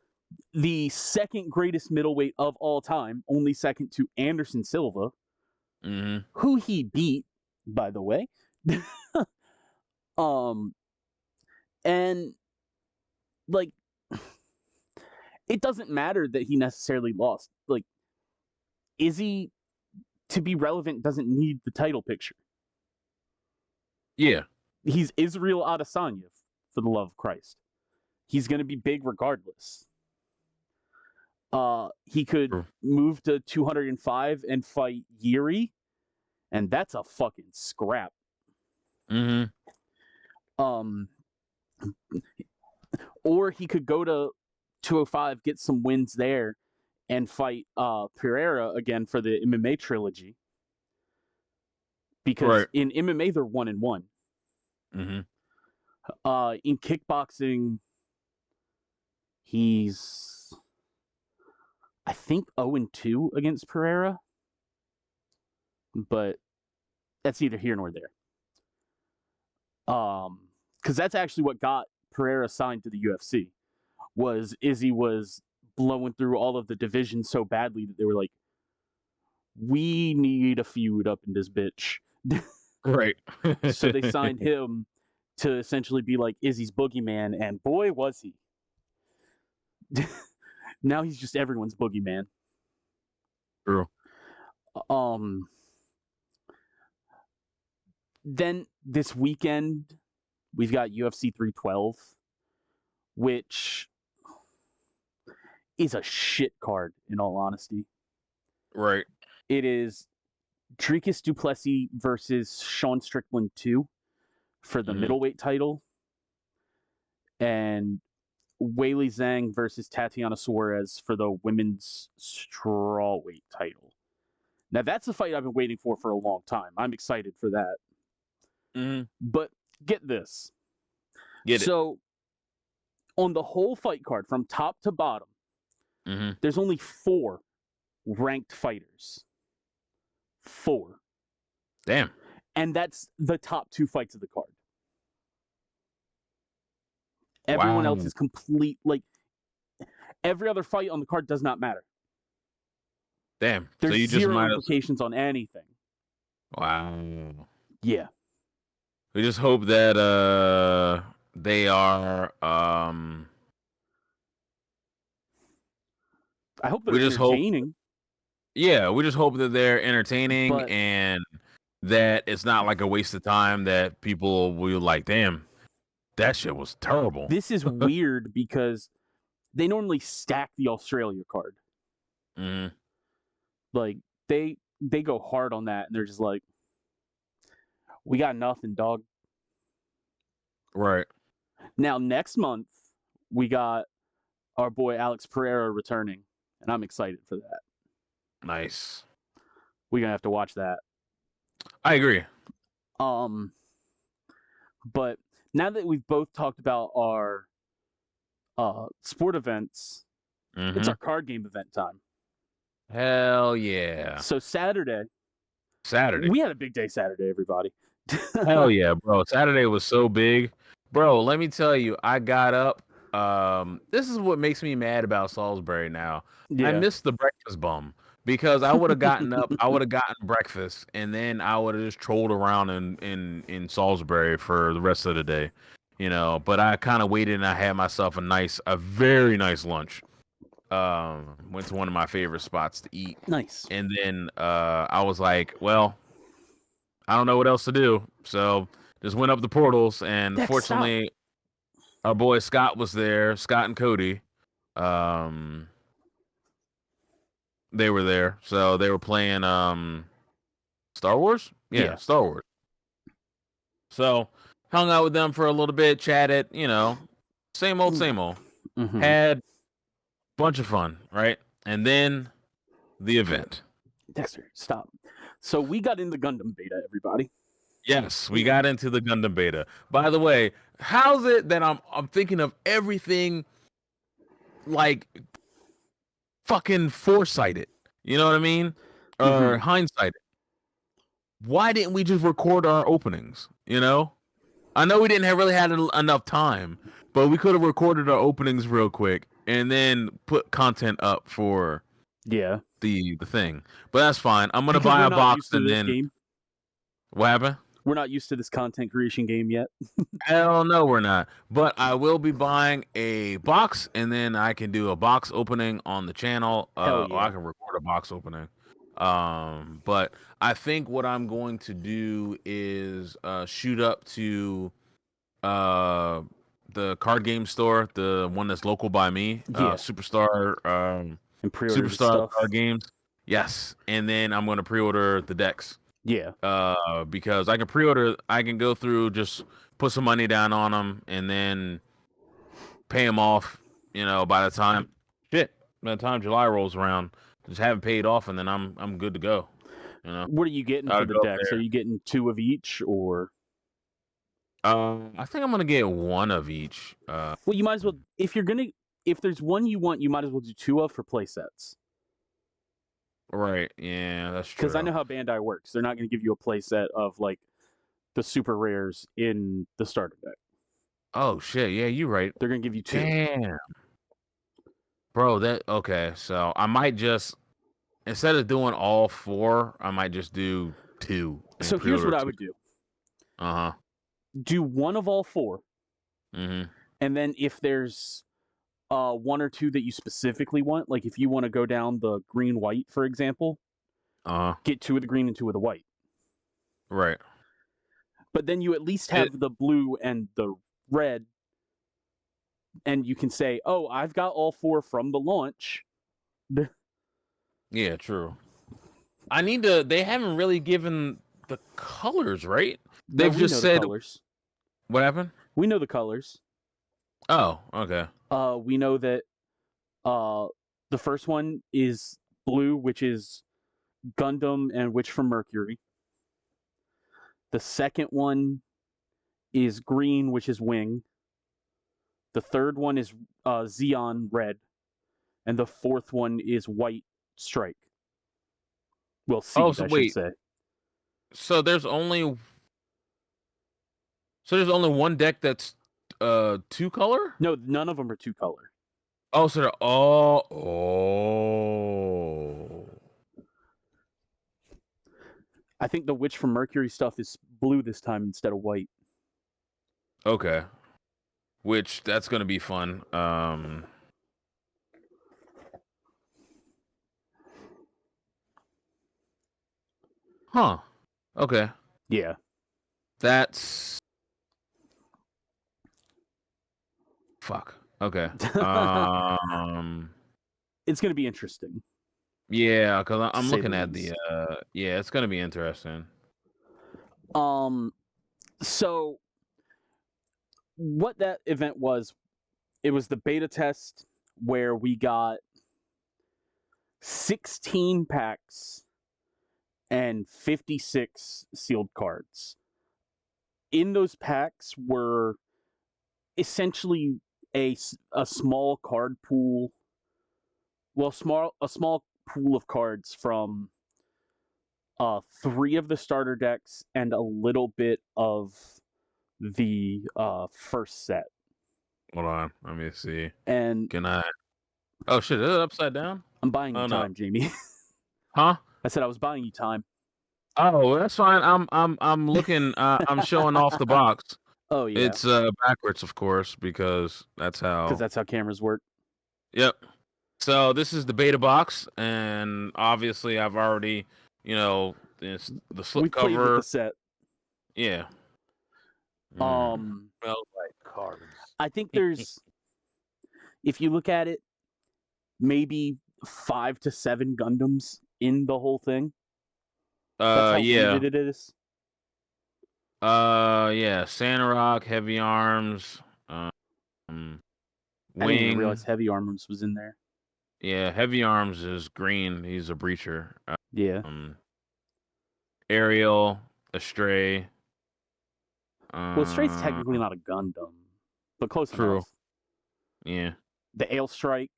the second greatest middleweight of all time, only second to Anderson Silva, Mm-hmm. who he beat, by the way. And like, it doesn't matter that he necessarily lost. Like, Izzy, to be relevant, doesn't need the title picture. Yeah. He's Israel Adesanya, for the love of Christ. He's going to be big regardless. He could True. move to 205 and fight Yuri, and that's a fucking scrap. Mm-hmm. Or he could go to 205, get some wins there, and fight Pereira again for the MMA trilogy. Because Right. in MMA they're 1-1. Mm-hmm. In kickboxing, he's I think 0-2 against Pereira, but that's neither here nor there. Because that's actually what got Pereira signed to the UFC. Was Izzy was blowing through all of the divisions so badly that they were like, we need a feud up in this bitch. Right. So they signed him to essentially be like Izzy's boogeyman, and boy was he. Now he's just everyone's boogeyman. True. Then this weekend we've got UFC 312, which is a shit card in all honesty. Right. It is Dricus du Plessis versus Sean Strickland 2 for the Mm-hmm. middleweight title, and Weili Zhang versus Tatiana Suarez for the women's strawweight title. Now that's a fight I've been waiting for a long time. I'm excited for that. Mm-hmm. But get this. Get it. So on the whole fight card from top to bottom, Mm-hmm. there's only 4 ranked fighters. 4. Damn. And that's the top 2 fights of the card. Everyone Wow. else is complete. Like, every other fight on the card does not matter. Damn. There's So you just 0 might have. implications on anything. Wow. Yeah. We just hope that they are I hope they're we just hope entertaining. Yeah, we just hope that they're entertaining But and that it's not like a waste of time that people will like, damn, that shit was terrible. this is weird because they normally stack the Australia card. Mhm. Like they go hard on that, and they're just like, we got nothing, dog. Right. Now next month we got our boy Alex Pereira returning, and I'm excited for that. Nice. We're gonna have to watch that. I agree. But now that we've both talked about our sport events, it's Mhm. our card game event time. Hell yeah. So Saturday, Saturday. we had a big day Saturday, everybody. Hell yeah, bro. Saturday was so big. Bro, let me tell you, I got up. This is what makes me mad about Salisbury now. I Yeah. missed the breakfast bum because I would have gotten up, I would have gotten breakfast, and then I would have just trolled around in Salisbury for the rest of the day. You know, but I kind of waited and I had myself a very nice lunch. Went to one of my favorite spots to eat. Nice. And then I was like, well, I don't know what else to do. So just went up the portals, and Dex, stop. fortunately, our boy Scott was there. Scott and Cody, um, they were there. So they were playing Star Wars. Yeah, Yeah. Star Wars. So hung out with them for a little bit, chatted. You know, same old, same old. Mm-hmm. Had bunch of fun, right? And then the event. Dexter, stop. So we got into Gundam beta, everybody. Yes, we got into the Gundam beta. By the way, how's it that I'm thinking of everything like fucking foresighted? You know what I mean? Mm-hmm. Or hindsighted. Why didn't we just record our openings? You know? I know we didn't have really had enough time, but we could have recorded our openings real quick and then put content up for Yeah. the thing. But that's fine. I'm gonna Because buy we're a not box used to and this then game. what happened? We're not used to this content creation game yet. Hell no, we're not. But I will be buying a box, and then I can do a box opening on the channel. Hell Or I yeah. can record a box opening. But I think what I'm going to do is shoot up to uh the card game store, the one that's local by me, Yeah. And pre-order the Superstar stuff. Card Games. Yes, and then I'm going to pre-order the decks. Yeah. Because I can pre-order, I can go through, just put some money down on them, and then pay them off. You know, by the time July rolls around, just have it paid off, and then I'm good to go. You know, What are you getting I'll for the go up decks? Are there. you getting 2 of each, or? I think I'm gonna get one of each. Well, you might as well. If there's one you want, you might as well do 2 of for play sets. Right? Yeah, that's Because I true. know how Bandai works. They're not going to give you a play set of like the super rares in the starter deck. Oh shit! Yeah, you're right. They're going to give you 2. Damn, bro. That okay? So I might just, instead of doing all 4, I might just do 2 and So here's pre-order what I 2. would do: Uh-huh. do 1 of all 4, Mhm. and then if there's 1 or 2 that you specifically want, like if you want to go down the green white, for example, Uh-huh. get 2 of the green and 2 of the white. Right. But then you at least It, have the blue and the red, and you can say, "Oh, I've got all 4 from the launch." yeah, true. I need to, they haven't really given the colors, right? No, They've we just know the said colors. what happened? We know the colors. Oh, okay. We know that the first one is blue, which is Gundam and Witch from Mercury. The second one is green, which is Wing. The third one is Xeon Red, and the fourth one is White Strike. Well, Oh, Seed, so I should wait. say. So there's only one deck that's 2 color? No, none of them are 2 color. Oh, so they're all oh. I think the Witch from Mercury stuff is blue this time instead of white. Okay. Which that's going to be fun. Huh. Okay. Yeah. That's fuck. Okay. It's gonna be interesting, Yeah, because to I'm say the looking at least. the yeah, it's gonna be interesting. So what that event was, it was the beta test where we got 16 packs and 56 sealed cards. In those packs were essentially a small card pool, well, a small pool of cards from 3 of the starter decks and a little bit of the first set. Hold on, let me see. And Can I? Oh shit! Is it upside down? I'm buying you Oh no. time, Jamie. Huh? I said I was buying you time. Oh, that's fine. I'm looking. I'm showing off the box. Oh yeah, It's backwards, of course, because that's because how. that's how cameras work. Yep. So this is the beta box, and obviously I've already, the We played with the slipcover. set. Yeah. Smells like cards. I think there's, if you look at it, maybe 5 to 7 Gundams in the whole thing. That's how Yeah. limited it is. Yeah. Sandrock, Heavy Arms, um, I didn't even Wing. realize Heavy Armors was in there. Yeah, Heavy Arms is green. He's a breacher. Yeah. Ariel, Astray. Well, Stray's Uh, technically not a Gundam, but close True. enough. Yeah. The Ale Strike.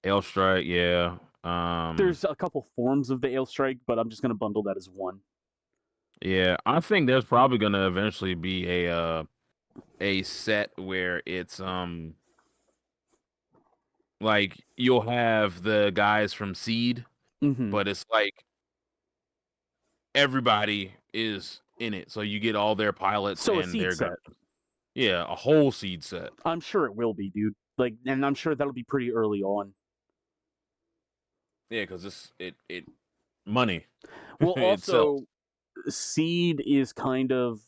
Ale Strike. Yeah. There's a couple forms of the Ale Strike, but I'm just gonna bundle that as one. Yeah. I think there's probably gonna eventually be a set where it's like you'll have the guys from Seed, Mm-hmm. but it's like everybody is in it, so you get all their pilots So a and seed their guns. set. Yeah, a whole Seed set. I'm sure it will be, dude. Like, and I'm sure that'll be pretty early on. Yeah, because it money Well, itself. also, Seed is kind of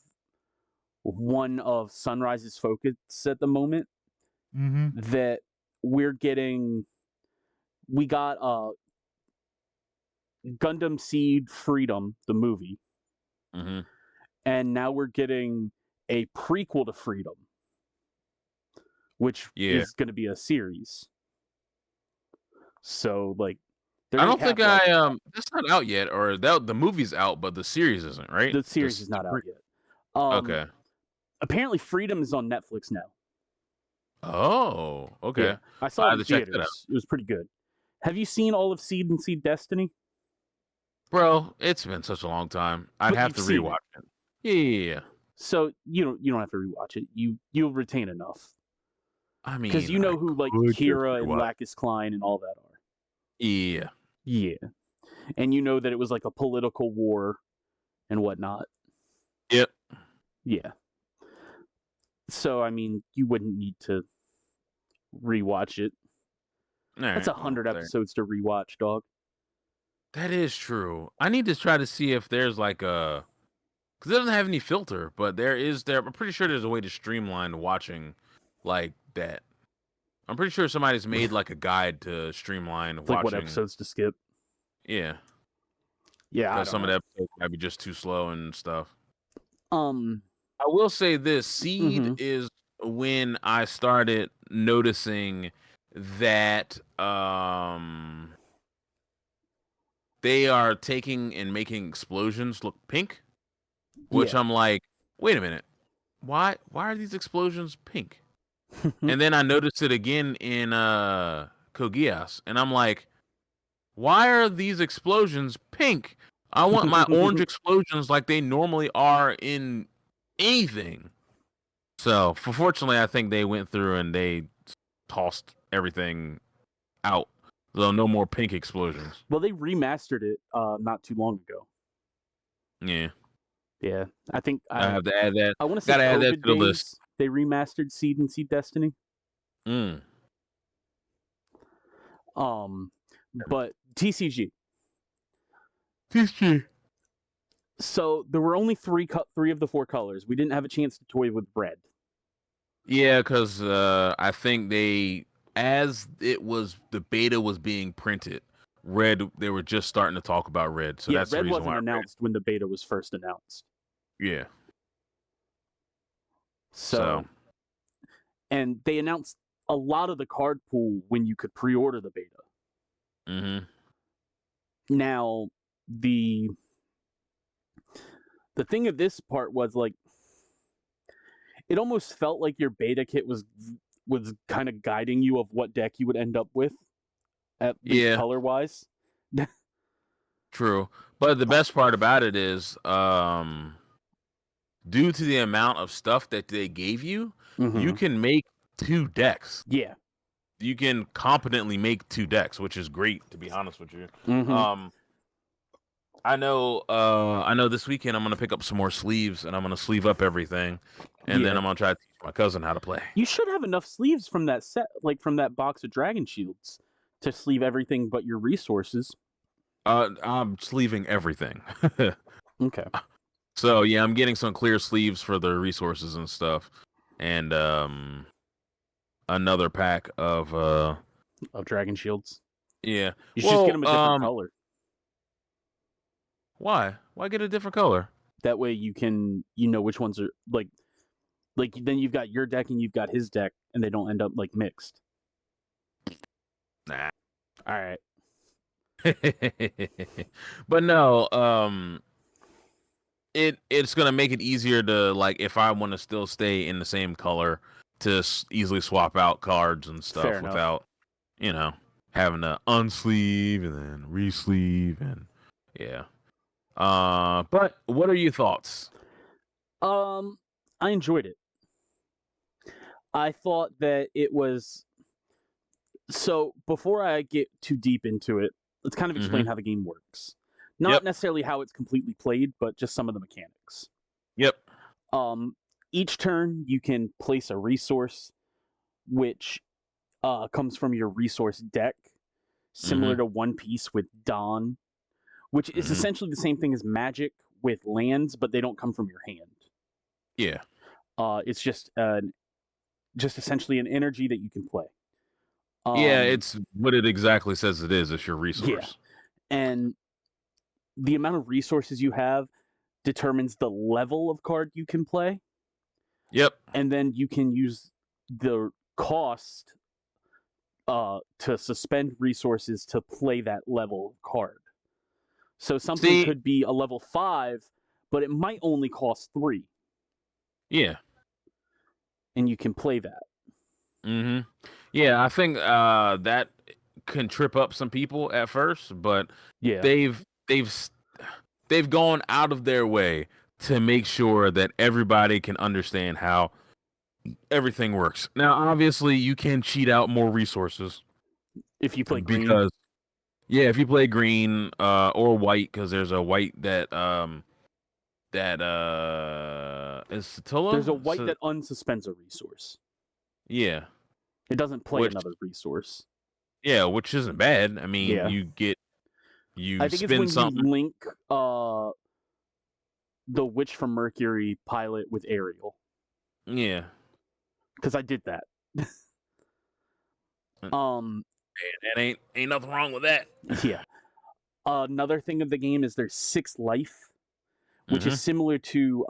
one of Sunrise's focus at the moment. That we're getting, we got Gundam Seed Freedom, the movie, Mm-hmm. and now we're getting a prequel to Freedom, which Yeah, is going to be a series. So, like, they're I going don't to think have like that's not out yet, or that the movie's out, but the series isn't, right? the series is not out yet. Okay. Apparently, Freedom is on Netflix now. Oh, Yeah, okay. I saw I it have in to check that out, theaters. It was pretty good. Have you seen all of Seed and Seed Destiny? bro. It's been such a long time. I'd But have you've to seen rewatch it, it. Yeah. so you don't have to rewatch it. You'll retain enough I because mean, you I know who like could just Kira and rewatch. Lacus Klein and all that are. Yeah. Yeah, and you know that it was like a political war and whatnot. Yep. Yeah. So I mean, you wouldn't need to rewatch it. All That's right. Well, 100 there. episodes to rewatch, dog. That is true. I need to try to see if there's like a because it doesn't have any filter, but there. I'm pretty sure there's a way to streamline watching like that. I'm pretty sure somebody's made like a guide to streamline Like what watching. episodes to skip. Yeah, Yeah, I because don't some of know. the episodes might be just too slow and stuff. Um. I will say this: Seed Mm-hmm. is when I started noticing that they are taking and making explosions look pink, which Yeah. I'm like, wait a minute, why are these explosions pink? And then I noticed it again in Kogias, and I'm like, why are these explosions pink? I want my orange explosions like they normally are in anything. So, fortunately, I think they went through and they tossed everything out. So no more pink explosions. Well, they remastered it not too long ago. Yeah, Yeah, I think I have to add that. I want to say Gotta add that COVID to the list. days they remastered Seed and Seed Destiny. Mm. But TCG. TCG. So there were only three of the four colors. We didn't have a chance to toy with red. Yeah, because I think as the beta was being printed, they were just starting to talk about red, so Yeah, that's the red reason wasn't why red. announced when the beta was first announced. Yeah. So. So, and they announced a lot of the card pool when you could pre-order the beta. Mm-hmm. Now, the thing of this part was like, it almost felt like your beta kit was kind of guiding you of what deck you would end up with, at least Yeah. color wise. True, but the best part about it is, due to the amount of stuff that they gave you, you Mm-hmm. can make 2 decks. Yeah. You can competently make 2 decks, which is great, to be honest with you. Mm-hmm. I know this weekend I'm gonna pick up some more sleeves and I'm gonna sleeve up everything, and then Yeah. I'm gonna try to teach my cousin how to play. You should have enough sleeves from that set, like from that box of dragon shields, to sleeve everything but your resources. I'm sleeving everything. Okay. So yeah, I'm getting some clear sleeves for the resources and stuff, and another pack of Of dragon shields. yeah. You should just get Well, them a different color. why? Why get a different color? That way you know which ones are like then you've got your deck and you've got his deck and they don't end up like mixed. Nah. All right. But no, it's gonna make it easier to, like, if I want to still stay in the same color, to easily swap out cards and Fair stuff enough. without, having to unsleeve and then resleeve and yeah. But what are your thoughts? I enjoyed it. I thought that it was so before I get too deep into it, let's kind of Mm-hmm. explain how the game works. Not Yep. necessarily how it's completely played, but just some of the mechanics. Yep. Each turn you can place a resource which comes from your resource deck, similar Mm-hmm. to One Piece with Dawn, which is Mm-hmm. essentially the same thing as Magic with lands, but they don't come from your hand. Yeah. It's just essentially an energy that you can play. Yeah, it's what it exactly says it is. It's your Yeah, resource. and the amount of resources you have determines the level of card you can play, Yep. and then you can use the cost to suspend resources to play that level of card. So something See, could be a level 5, but it might only cost 3, yeah. and you can play that. Mm-hmm. Yeah, I think that can trip up some people at first, but Yeah. they've they've s- they've gone out of their way to make sure that everybody can understand how everything works. Now, obviously, you can cheat out more resources If you play green. because yeah, if you play green or white, because there's a white that is There's a Satilla. white that unsuspends a resource. Yeah, It doesn't play which another resource. which isn't bad. I mean, Yeah. you I think it's spin when you something. link the Witch from Mercury pilot with Ariel. Yeah. Because I did that. um And ain't nothing wrong with that. yeah. Another thing of the game is there's 6 life, which is Mm-hmm. similar to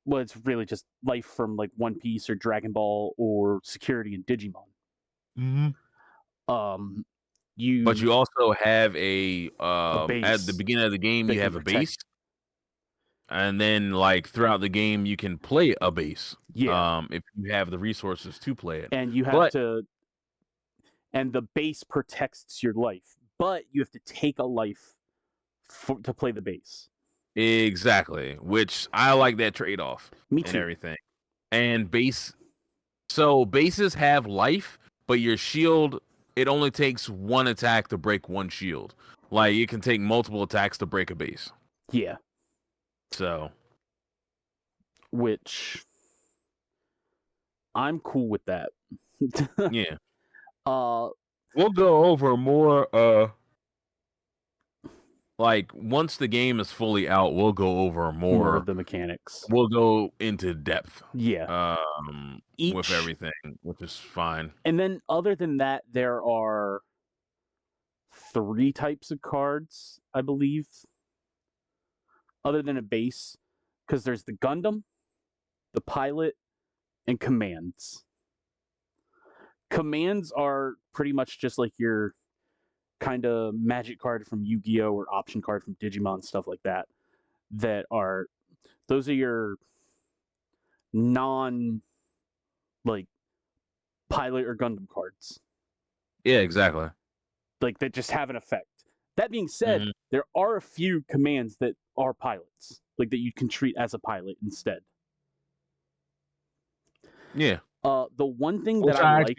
well, it's really just life from like One Piece or Dragon Ball or Security in Digimon. Mm-hmm. Um, But you you also have a at the base beginning of the game that you can have a protect. base, and then like throughout the game you can play a base. Yeah, If you have the resources to play it. and you have But to, and the base protects your life, but you have to take a life to play the base. exactly, which I like that trade-off Me and too. everything. And bases have life, but your shield, it only takes one attack to break one shield. Like it can take multiple attacks to break a base. Yeah, So which I'm cool with that. yeah. uh, We'll go over more like once the game is fully out, we'll go over More of more. the mechanics. We'll go into depth, Yeah. with Each everything, which is fine. and then other than that, there are 3 types of cards, I believe, other than a base, because there's the Gundam, the pilot, and commands. Commands are pretty much just like your kind of magic card from Yu-Gi-Oh or option card from Digimon, stuff like that. Those are your non like pilot or Gundam cards. Yeah, exactly. Like that just have an effect. That being said, Hmm. there are a few commands that are pilots, like that you can treat as a pilot instead. Yeah, The one thing that which I like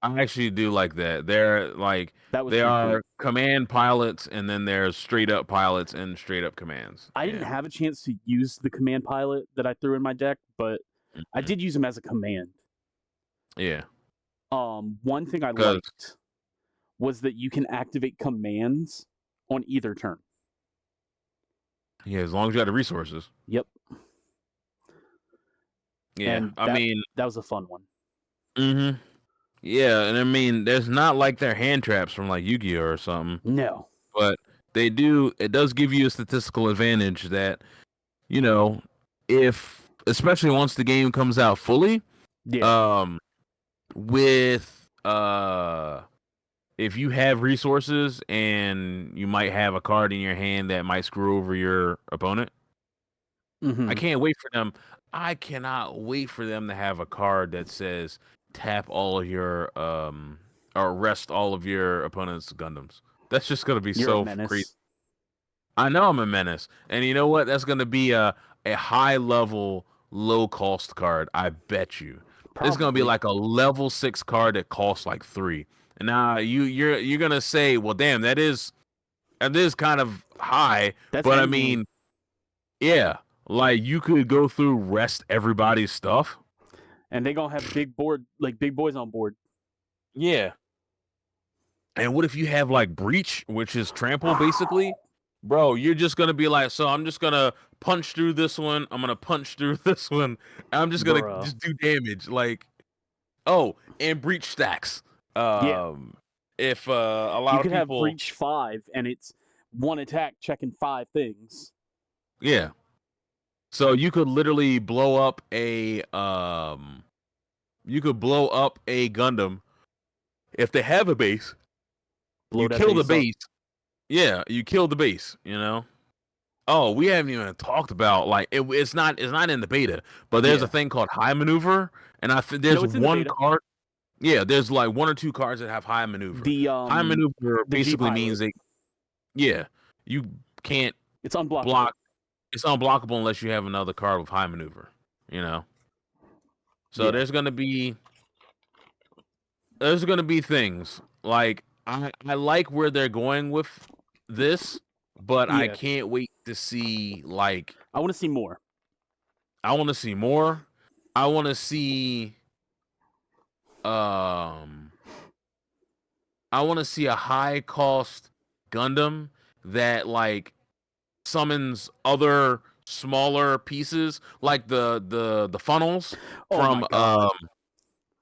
I actually do like that. They're like that was they pretty cool. are command pilots, and then there's straight up pilots and straight up commands. I didn't Yeah. have a chance to use the command pilot that I threw in my deck, but I Mhm. did use him as a command. Yeah, One thing I because liked was that you can activate commands on either turn. yeah, as long as you have the resources. Yep, Yeah, and I that mean, that was a fun one. hmm yeah, and I mean, there's not like they're hand traps from like Yu-Gi-Oh or something, No, but they do. It does give you a statistical advantage that you know, if especially once the game comes out fully, yeah, um, with if you have resources and you might have a card in your hand that might screw over your opponent. I mm-hmm. can't wait for them. I cannot wait for them to have a card that says tap all of your or arrest all of your opponent's Gundams. That's just gonna be You're a so crazy. menace, I know I'm a menace, and you know what? That's gonna be a high level, low cost card. I bet you. It's gonna be probably. like a level 6 card that costs like 3. And now you're gonna say, well, damn, that is kind of high, That's but I end game, mean, yeah, like you could go through rest everybody's stuff. and they gonna have big boys on board. Yeah. And what if you have like breach, which is trample basically? Bro, you're just gonna be like, so I'm just gonna punch through this one. I'm gonna punch through this one. I'm just gonna Bruh. just do damage. Like, oh, and breach stacks. Yeah, If a you lot of could have people, breach 5, and it's one attack checking 5 things. yeah. So you could blow up a Gundam if they have a base. Blow You that kill the base up. base. Yeah, you kill the base, you know? Oh, we haven't even talked about like it's not in the beta, but there's a Yeah. thing called high maneuver, and I think there's No, it's in the one beta. card. Yeah, there's like 1 or 2 cards that have high maneuver. The High maneuver the G basically means pilot. that yeah, you can't It's unblockable. block. It's unblockable unless you have another card with high maneuver. You know, so Yeah. there's gonna be things like I like where they're going with this, but I Yeah. can't wait to see like I want to see more. I want to see more. I want to see um I want to see a high cost Gundam that like summons other smaller pieces like the funnels Oh my from god.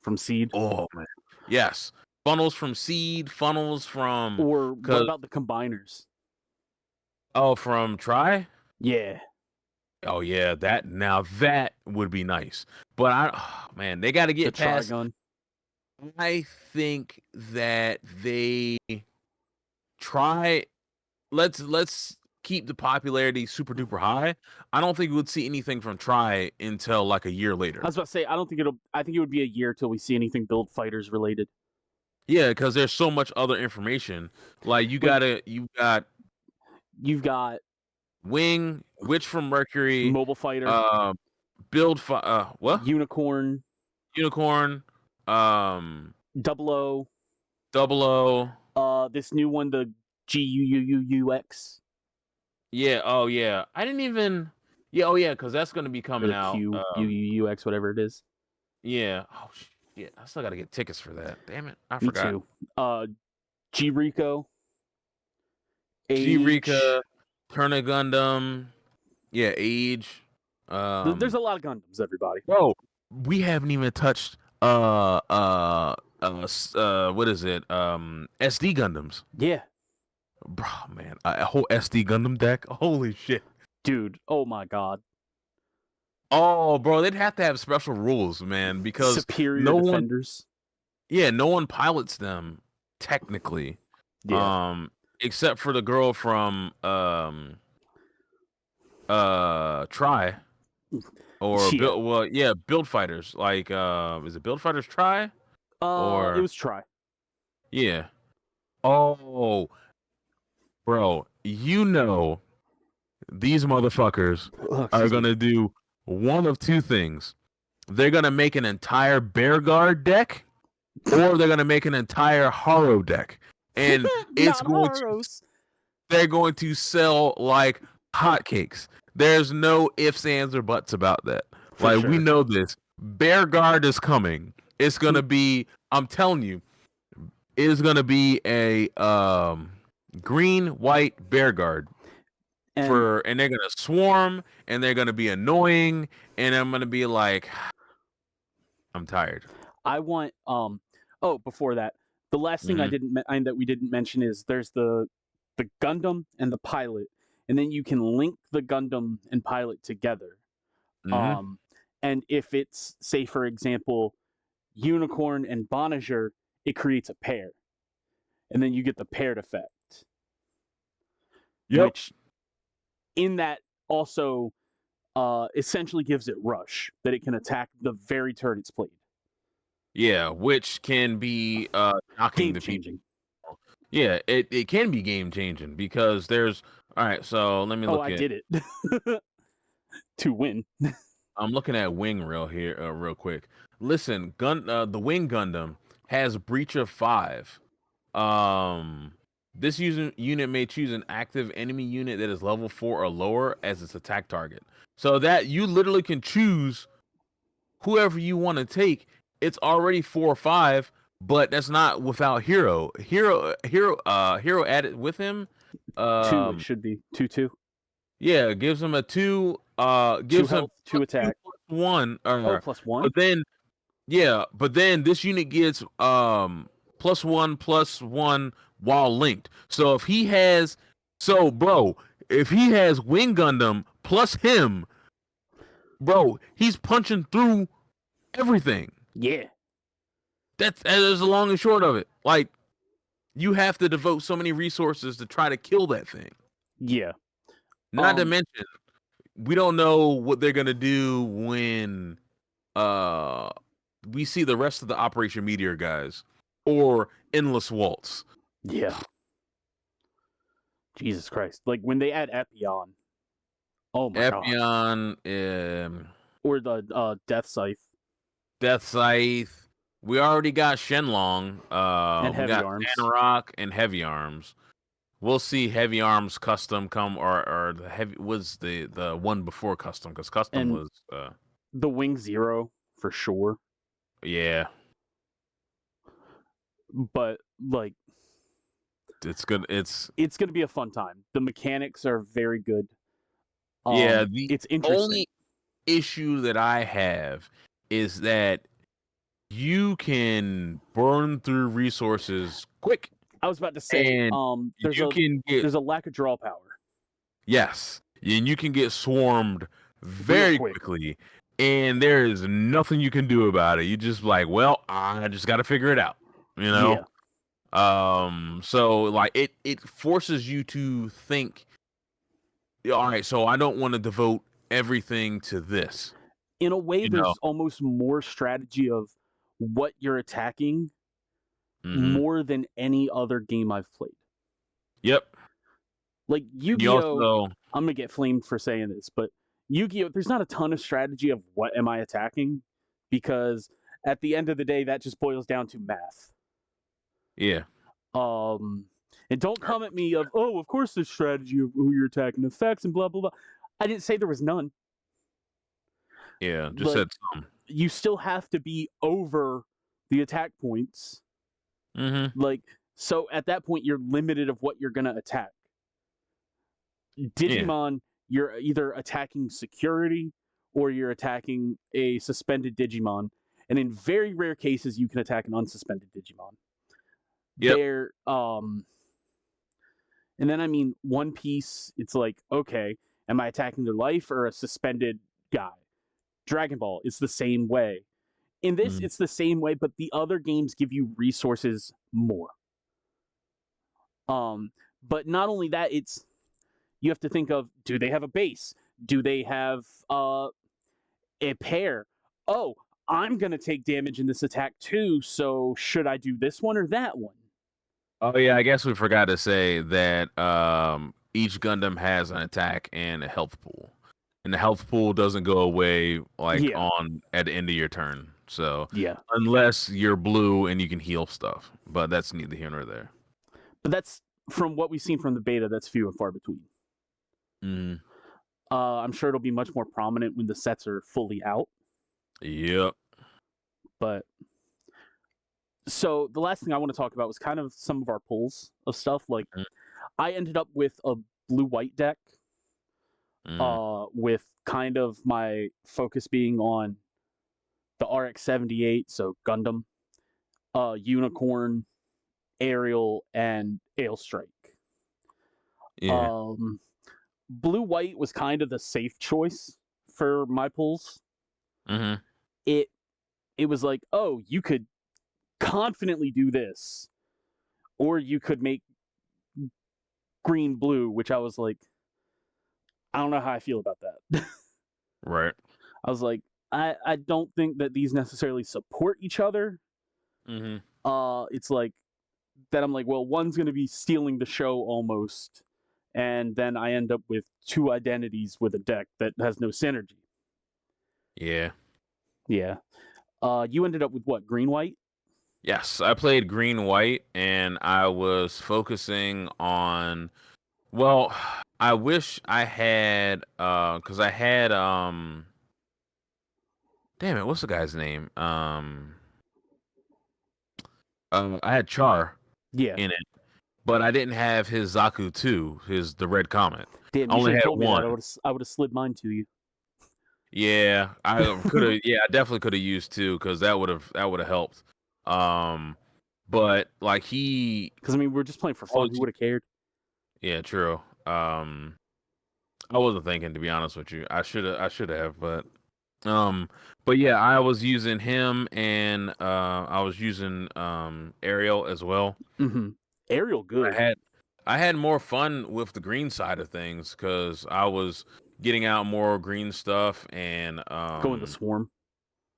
From Seed. oh man. Yes. Funnels from Seed, funnels from Or what cuz about the combiners? oh from Try? Yeah. Oh yeah, that would be nice. But I oh, man, they got to The get past Trigun. I think that they try let's keep the popularity super duper high. I don't think we would see anything from Try until like a year I later. was about to say I think it would be a year till we see anything Build Fighters related. Yeah, because there's so much other information. Like Like you got you've got Wing, Witch from Mercury, Mobile Fighter, um, what? Unicorn, Unicorn, um, Double O, Double O. this new one, the GUUUX, Yeah, oh yeah. I didn't even. Yeah, oh yeah, because that's gonna be or coming the out. QUUX, whatever it is. Yeah. Oh shit, I still gotta get tickets for that. Damn it, I Me forgot. too. G Rico, G Age, Rika. Turner Gundam. Yeah, Age. There's a lot of Gundams, everybody. Bro, we haven't even touched what is it? SD Gundams. Yeah. Bro, man, a whole SD Gundam deck. Holy shit. Dude, oh my god. Oh, bro, they'd have to have special rules, man, because Superior defenders. No one pilots them technically. Yeah. Except for the girl from Try or Yeah. Build Fighters. Like is it Build Fighters Try? It was Try. Yeah. Oh, bro, these motherfuckers are gonna do one of two things. They're gonna make an entire Bear Guard deck, or they're gonna make an entire Haro deck, and they're going to sell like hotcakes. There's no ifs, ands, or buts about that. We know this. Bear Guard is coming. It's gonna be. I'm telling you, it is gonna be a green, white Bear Guard. And they're gonna swarm, and they're gonna be annoying, and I'm gonna be like, I'm tired. I want before that, the last thing that we didn't mention is there's the Gundam and the pilot, and then you can link the Gundam and pilot together. And if it's, say for example, Unicorn and Bonager, it creates a pair, and then you get the paired effect. Yep. Which in that also essentially gives it rush, that it can attack the very turn it's played. Yeah, which can be knocking the people. Yeah, it can be game changing because there's all right. So let me look. I did it to win. I'm looking at Wing real quick. Listen, the Wing Gundam has Breach of 5. This unit may choose an active enemy unit that is level 4 or lower as its attack target. So that you literally can choose whoever you want to take. It's already 4 or 5, but that's not without Hero. Hero added with him. 2, it should be 2/2. Yeah, it gives him a 2. Gives 2 health, 2 attack. +1. +1. But then this unit gets +1/+1 while linked. So if he has Wing Gundam plus him, bro, he's punching through everything. Yeah. That's the long and short of it. Like, you have to devote so many resources to try to kill that thing. Yeah. Not to mention, we don't know what they're gonna do when we see the rest of the Operation Meteor guys or Endless Waltz. Yeah. Jesus Christ. Like when they add Epion. Oh my god. Epion, or the Death Scythe. Death Scythe. We already got Shenlong. And Heavy Arms. Sandrock and Heavy Arms. We'll see Heavy Arms custom come or the heavy was the one before custom, because custom was the Wing Zero for sure. Yeah. But like it's gonna be a fun time. The mechanics are very good. It's interesting. Only issue that I have is that you can burn through resources quick. I was about to say, there's a lack of draw power. Yes, and you can get swarmed very quickly, and there is nothing you can do about it. You just like, well, I just got to figure it out, you know. Yeah. So like it forces you to think. All right, so I don't want to devote everything to this. In a way, there's almost more strategy of what you're attacking more than any other game I've played. Yep. Like Yu-Gi-Oh! I'm gonna get flamed for saying this, but Yu-Gi-Oh! There's not a ton of strategy of what am I attacking, because at the end of the day, that just boils down to math. Yeah. And don't come at me of course there's strategy of who you're attacking, effects and blah blah blah. I didn't say there was none. Yeah, just said some. You still have to be over the attack points. Mm-hmm. Like, so at that point you're limited of what you're gonna attack. Yeah. Digimon, you're either attacking security or you're attacking a suspended Digimon. And in very rare cases, you can attack an unsuspended Digimon. Yep. They're and then I mean One Piece, it's like, okay, am I attacking their life or a suspended guy? Dragon Ball, it's the same way. In this, Mhm. it's the same way, but the other games give you resources more. Um, but not only that, it's you have to think of, do they have a base? Do they have a pair? Oh, I'm gonna take damage in this attack too, so should I do this one or that one? Oh yeah, I guess we forgot to say that each Gundam has an attack and a health pool. And the health pool doesn't go away like Yeah, on at the end of your turn. So yeah. unless you're blue and you can heal stuff. But that's neither here nor there. But that's from what we've seen from the beta, that's few and far between. Mm. I'm sure it'll be much more prominent when the sets are fully out. Yep. But so the last thing I want to talk about was kind of some of our pulls of stuff. Like Mm, I ended up with a blue-white deck, mm, with kind of my focus being on the RX-78, so Gundam, Unicorn, Aerial, and Ale Strike. yeah. Um, blue-white was kind of the safe choice for my pulls. Mm-hmm. It it was like, oh, you could confidently do this, or you could make green blue, which I was like, I don't know how I feel about that. Right. I was like, I don't think that these necessarily support each other. Mm-hmm. It's like that I'm like, well, one's gonna be stealing the show almost, and then I end up with two identities with a deck that has no synergy. Yeah. Yeah. You ended up with what, green white? Yes, I played green white and I was focusing on well, I wish I had cuz I had damn it, what's the guy's name? I had Char Yeah. in it, but I didn't have his Zaku 2, his the red comet. Damn, I you only should have had told me that. one. I would have slid mine to you. Yeah, I could have yeah, I definitely could have used 2 cuz that would have helped. Um but like he Because I mean, we are just playing for I fun. was Who would have cared? yeah, true. I wasn't thinking to be honest with you. I should have, um but yeah, I was using him and I was using Ariel as well. Mm-hmm. Aerial, I good. had I had more fun with the green side of things cuz I was getting out more green stuff and Go in the swarm.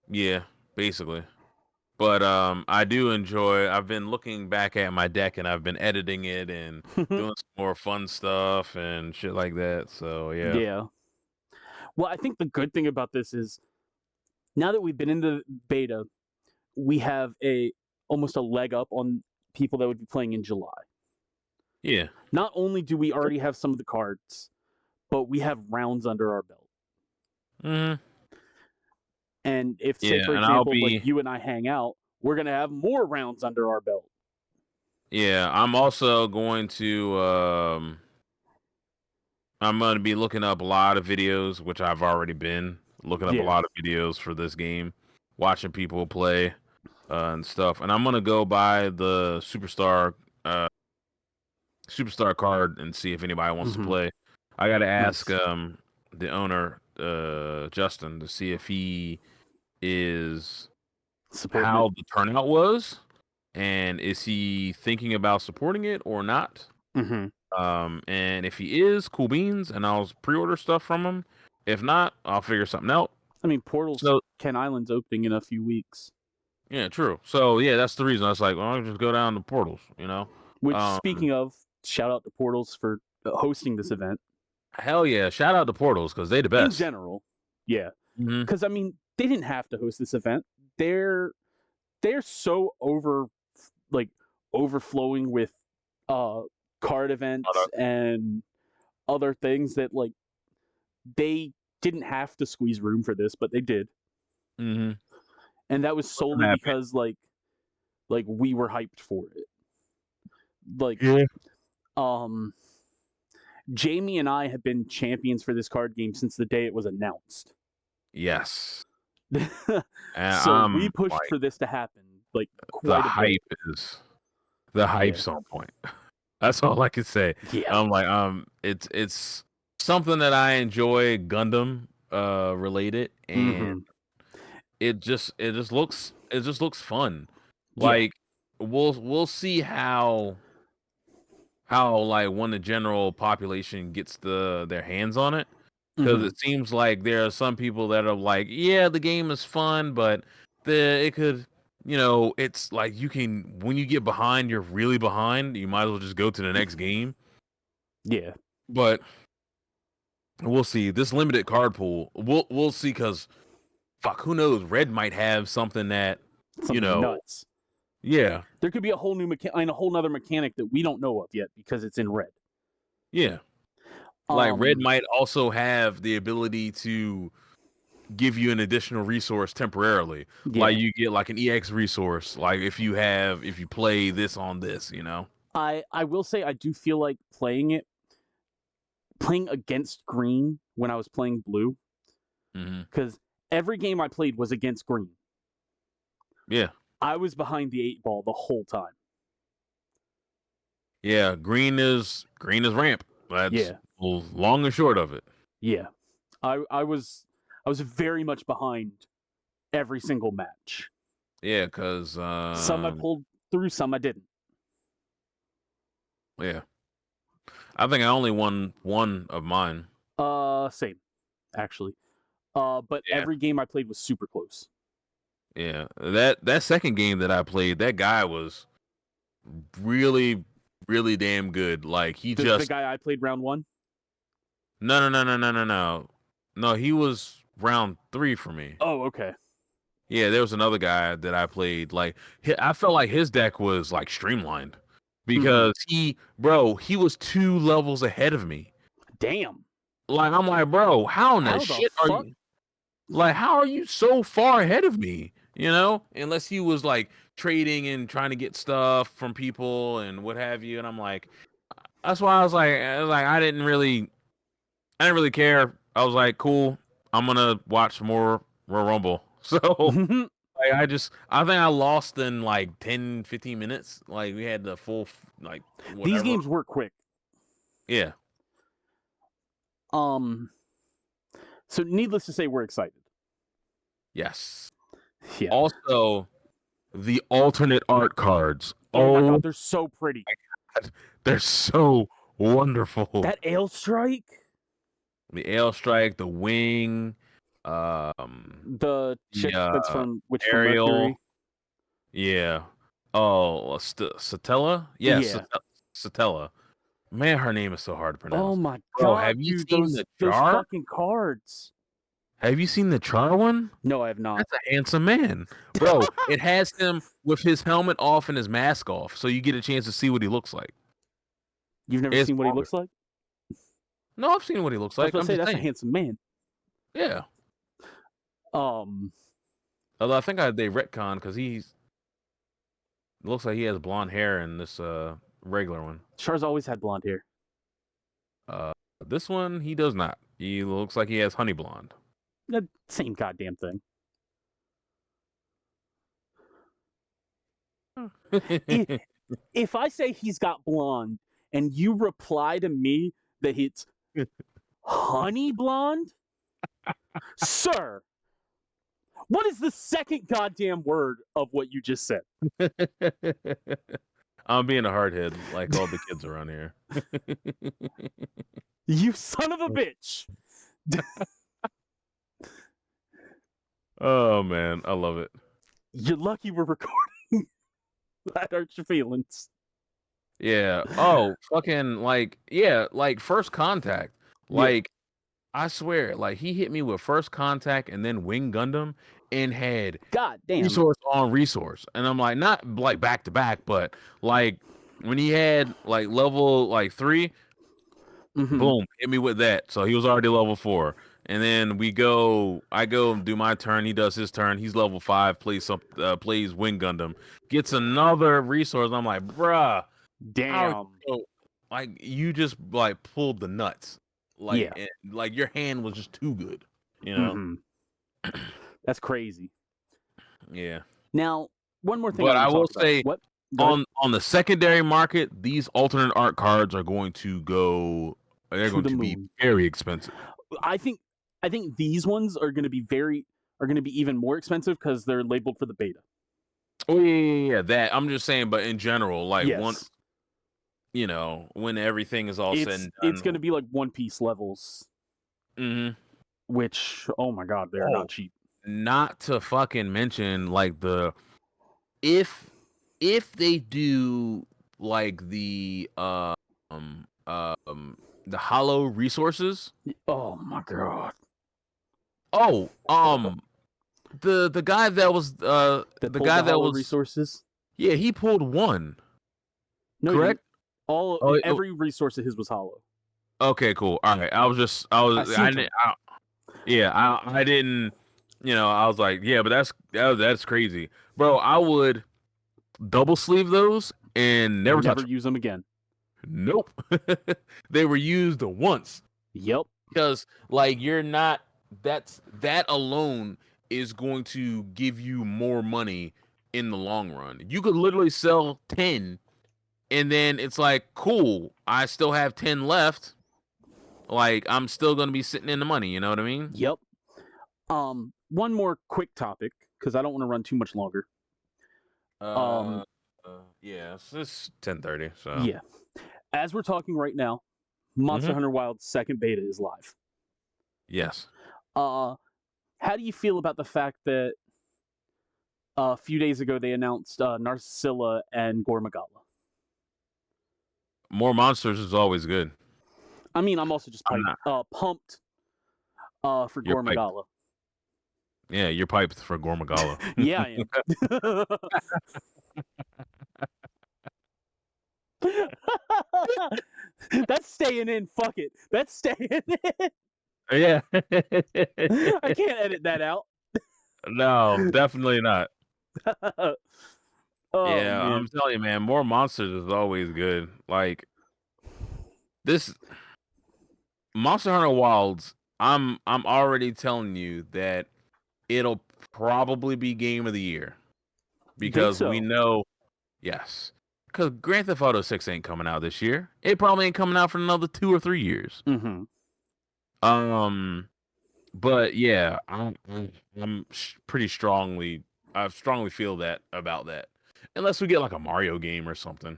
yeah, basically. But I do enjoy I've been looking back at my deck and I've been editing it and doing some more fun stuff and shit like that. So, yeah. Yeah. Well, I think the good thing about this is now that we've been in the beta, we have a almost a leg up on people that would be playing in July. Yeah. Not only do we already have some of the cards, but we have rounds under our belt. Mhm. And if, say, Yeah, for and I'll example, like be you and I hang out, we're gonna have more rounds under our belt. yeah, I'm gonna be looking up a lot of videos, which I've already been looking up a Yeah. lot of videos for this game, watching people play and stuff. And I'm gonna go buy the uh superstar card and see if anybody wants to Mm-hmm. play. I gotta ask Nice. the owner, Justin, to see if he is Supporting it. how the turnout was and is he thinking about supporting it or not. Mm-hmm. And if he is, cool beans, and I'll pre-order stuff from him. If not, I'll figure something out. I mean, Portals So Ken Island's opening in a few weeks. yeah, true. So yeah, that's the reason I was like, well, I'll just go down to Portals, you know. Which, Um, speaking of, shout out to Portals for hosting this event hell yeah, shout out to Portals because they the in best. general. Yeah, Hmm. because I mean, they didn't have to host this event. They're they're so like overflowing with uh card events and other things that like they didn't have to squeeze room for this, but they did, Hmm. and that was I'm solely happy. because like we were hyped for it. Like Yeah. um Jamie and I have been champions for this card game since the day it was announced. Yes. So we pushed like, for this to happen like the quite a bit. The hype's on point. That's all I can say. Yeah. I'm like, it's something that I enjoy Gundam related, and it just looks fun. Like we'll see how like when the general population gets their hands on it, because it seems like there are some people that are like, yeah, the game is fun, but it could, it's like when you get behind, you're really behind. You might as well just go to the next game. Yeah. But we'll see. This limited card pool, we'll see, because fuck, who knows? Red might have something that nuts. Yeah. There could be a whole new a whole nother mechanic that we don't know of yet because it's in red. Yeah. Like red might also have the ability to give you an additional resource temporarily. Yeah. Like you get like an EX resource, like if you play this on this, I will say I do feel like playing against green when I was playing blue. Because every game I played was against green. Yeah. I was behind the 8-ball the whole time. Yeah, green is ramp. That's long and short of it. Yeah. I was very much behind every single match. Yeah, because some I pulled through, some I didn't. Yeah. I think I only won one of mine. Same, actually. But every game I played was super close. Yeah, that second game that I played, that guy was really, really damn good. Like the guy I played round 1. No, he was round 3 for me. Oh, okay. Yeah, there was another guy that I played. Like I felt like his deck was like streamlined because he was 2 levels ahead of me. Damn. Like I'm like, bro, how in the shit are you? Like, how are you so far ahead of me? Unless he was like trading and trying to get stuff from people and what have you. And I'm like, that's why I was like I didn't really care. I was like, cool, I'm gonna watch more Royal Rumble. So like, I think I lost in like 10-15 minutes. Like we had the full like whatever. These games work quick. Yeah. So needless to say, we're excited. Yes. Yeah. Also, the alternate art cards. Oh my god, they're so pretty. They're so wonderful. That Ale Strike. The Ale Strike, the Wing, the chick that's from Ariel. Mercury. Yeah. Oh, Satella? Yeah. Satella. Man, her name is so hard to pronounce. Oh my god, have you seen the Char? Those fucking cards. Have you seen the Char one? No, I have not. That's a handsome man. Bro, it has him with his helmet off and his mask off, so you get a chance to see what he looks like. You've never seen what he looks like? No, I've seen what he looks like. I'm saying that's a handsome man. Yeah. Although I think they retcon because it looks like he has blonde hair in this regular one. Char's always had blonde hair. This one he does not. He looks like he has honey blonde. The same goddamn thing. If I say he's got blonde and you reply to me that it's honey blonde, sir, what is the second goddamn word of what you just said? I'm being a hardhead like all the kids around here. You son of a bitch. Oh man, I love it. You're lucky we're recording. That hurts your feelings. Yeah. Oh, fucking like First Contact. Like I swear, like he hit me with First Contact and then Wing Gundam and had goddamn resource on resource. And I'm like, not like back to back, but like when he had like level like 3, boom, hit me with that. So he was already level 4. And then I go and do my turn. He does his turn. He's level 5, plays Wing Gundam, gets another resource. I'm like, bruh, damn. like you just like pulled the nuts, Yeah. like your hand was just too good, you know. Mm-hmm. That's crazy. Yeah. Now, one more thing I But I want to will talk about. say What? Go ahead. on the secondary market, these alternate art cards are going to go. They're To going the to be moon. very expensive. I think these ones are going to be even more expensive because they're labeled for the beta. Oh yeah. That I'm just saying, but in general, like once Yes, when everything is all said and it's going done. to be like One Piece levels, Mm-hmm. which oh my god, they're not cheap. Not to fucking mention like if they do like the hollow resources. Oh my god, Oh, the guy that was that the pulled guy the that hollow was resources. yeah, he pulled one, No, he didn't. correct? Oh, Every resource of his was hollow. okay, cool. All right. I seen him. Yeah, I didn't, I was like, yeah, but that's crazy. Bro, I would double sleeve those and never touch Never them. use them again. Nope. They were used once. Yep. Because like you're not that alone is going to give you more money in the long run. You could literally sell 10 and then it's like, cool, I still have 10 left. Like I'm still going to be sitting in the money, you know what I mean? Yep. One more quick topic because I don't want to run too much longer. Yeah, it's 10:30, so. Yeah. As we're talking right now, Monster Hunter Wild's second beta is live. Yes. How do you feel about the fact that a few days ago they announced Narcilla and Gormagala? More monsters is always good. I mean, I'm also just pumped for You're piped. Gormagala. Yeah, you're piped for Gormagala. Yeah, I am. That's staying in. Fuck it. That's staying in. Yeah. I can't edit that out. No, definitely not. Oh Yeah, man. I'm telling you, man, more monsters is always good. Like this Monster Hunter Wilds, I'm already telling you that it'll probably be game of the year You think because we so? know, yes, because Grand Theft Auto 6 ain't coming out this year. It probably ain't coming out for another 2 or 3 years. Mm-hmm. But yeah, pretty strongly. I strongly feel that about that. Unless we get like a Mario game or something.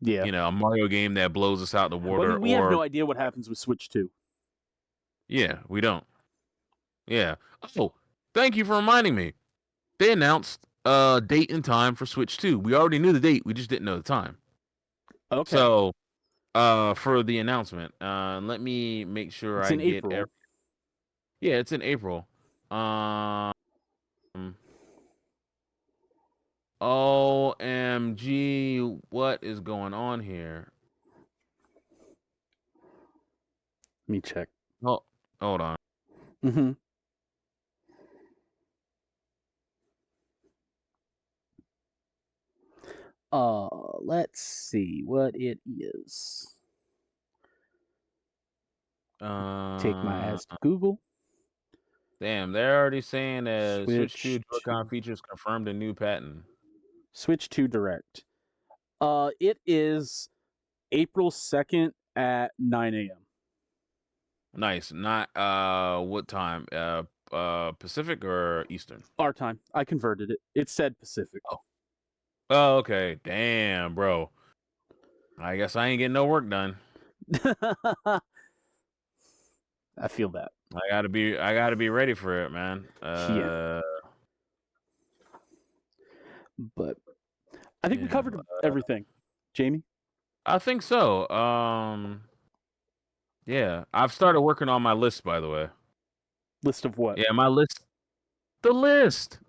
Yeah. A Mario game that blows us out the Well, I water, mean, we have or no idea what happens with Switch 2. yeah, we don't. Yeah. Oh, thank you for reminding me. They announced date and time for Switch 2. We already knew the date, we just didn't know the time. Okay. So, for the announcement, let me make sure It's I in get April. Yeah, it's in April. OMG, what is going on here? Let me check. Oh, hold on. Mm-hmm. Let's see what it is. Take my ass to Google. Damn, they're already saying that Switch 2 Switch Joy-Con 2. features confirmed a new patent. Switch 2 Direct. It is April 2nd at 9 a.m. Nice. Not what time? Pacific or Eastern? Our time. I converted it. It said Pacific. Oh, okay. Damn, bro. I guess I ain't getting no work done. I feel that. I gotta be ready for it, man. Yeah. But I think we covered everything. Jamie? I think so. Yeah. I've started working on my list, by the way. List of what? Yeah, my list. The list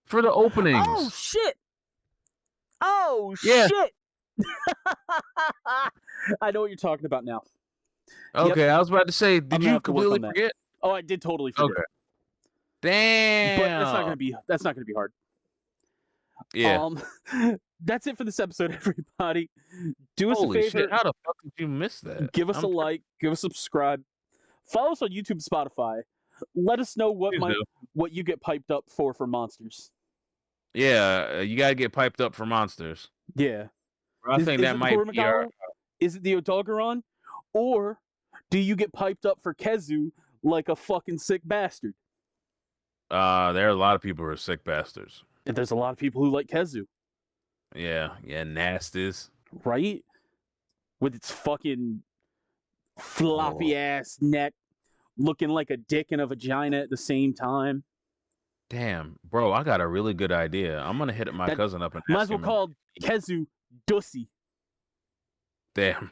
for the openings. Oh shit! Oh Yeah. shit! I know what you're talking about now. Okay, Yep. I was about to say, did you completely forget? Oh, I did totally forget. Okay. Damn. But that's not gonna be hard. Yeah. that's it for this episode, everybody. Do us a Holy shit! favor, How the fuck did you miss that? give us a I'm pretty like, give us a subscribe, follow us on YouTube and Spotify. Let us know please do. what you get piped up for monsters. Yeah, you gotta get piped up for monsters. Yeah. I think Is that it the might be our. Kurumagawa? Is it the Odogaron? Or do you get piped up for Kezu like a fucking sick bastard? There are a lot of people who are sick bastards. And there's a lot of people who like Kezu, Yeah, nasties. right? With its fucking floppy Oh, ass neck, looking like a dick and a vagina at the same time. damn, bro! I got a really good idea. I'm gonna hit my That cousin up and might as ask well him. call Kezu Dussy. Damn.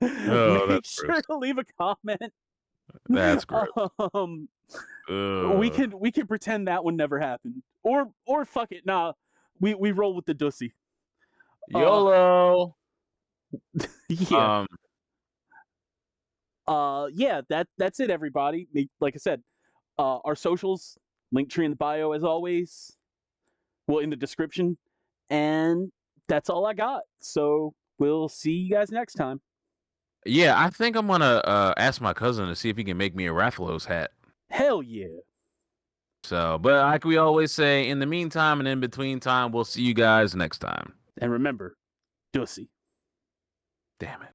Oh, Make that's sure gross. to leave a comment. That's gross. Um, we Ugh. can pretend that one never happened, or fuck it, nah. We roll with the Dussy. YOLO. Yeah. Um, Yeah, that's it, everybody. Like I said, our socials, link tree in the bio as always. Well, in the description. And that's all I got. So we'll see you guys next time. yeah, I think I'm gonna ask my cousin to see if he can make me a Rathalos hat. Hell yeah. So, but like we always say, in the meantime and in between time, we'll see you guys next time. And remember, Dussy. Damn it.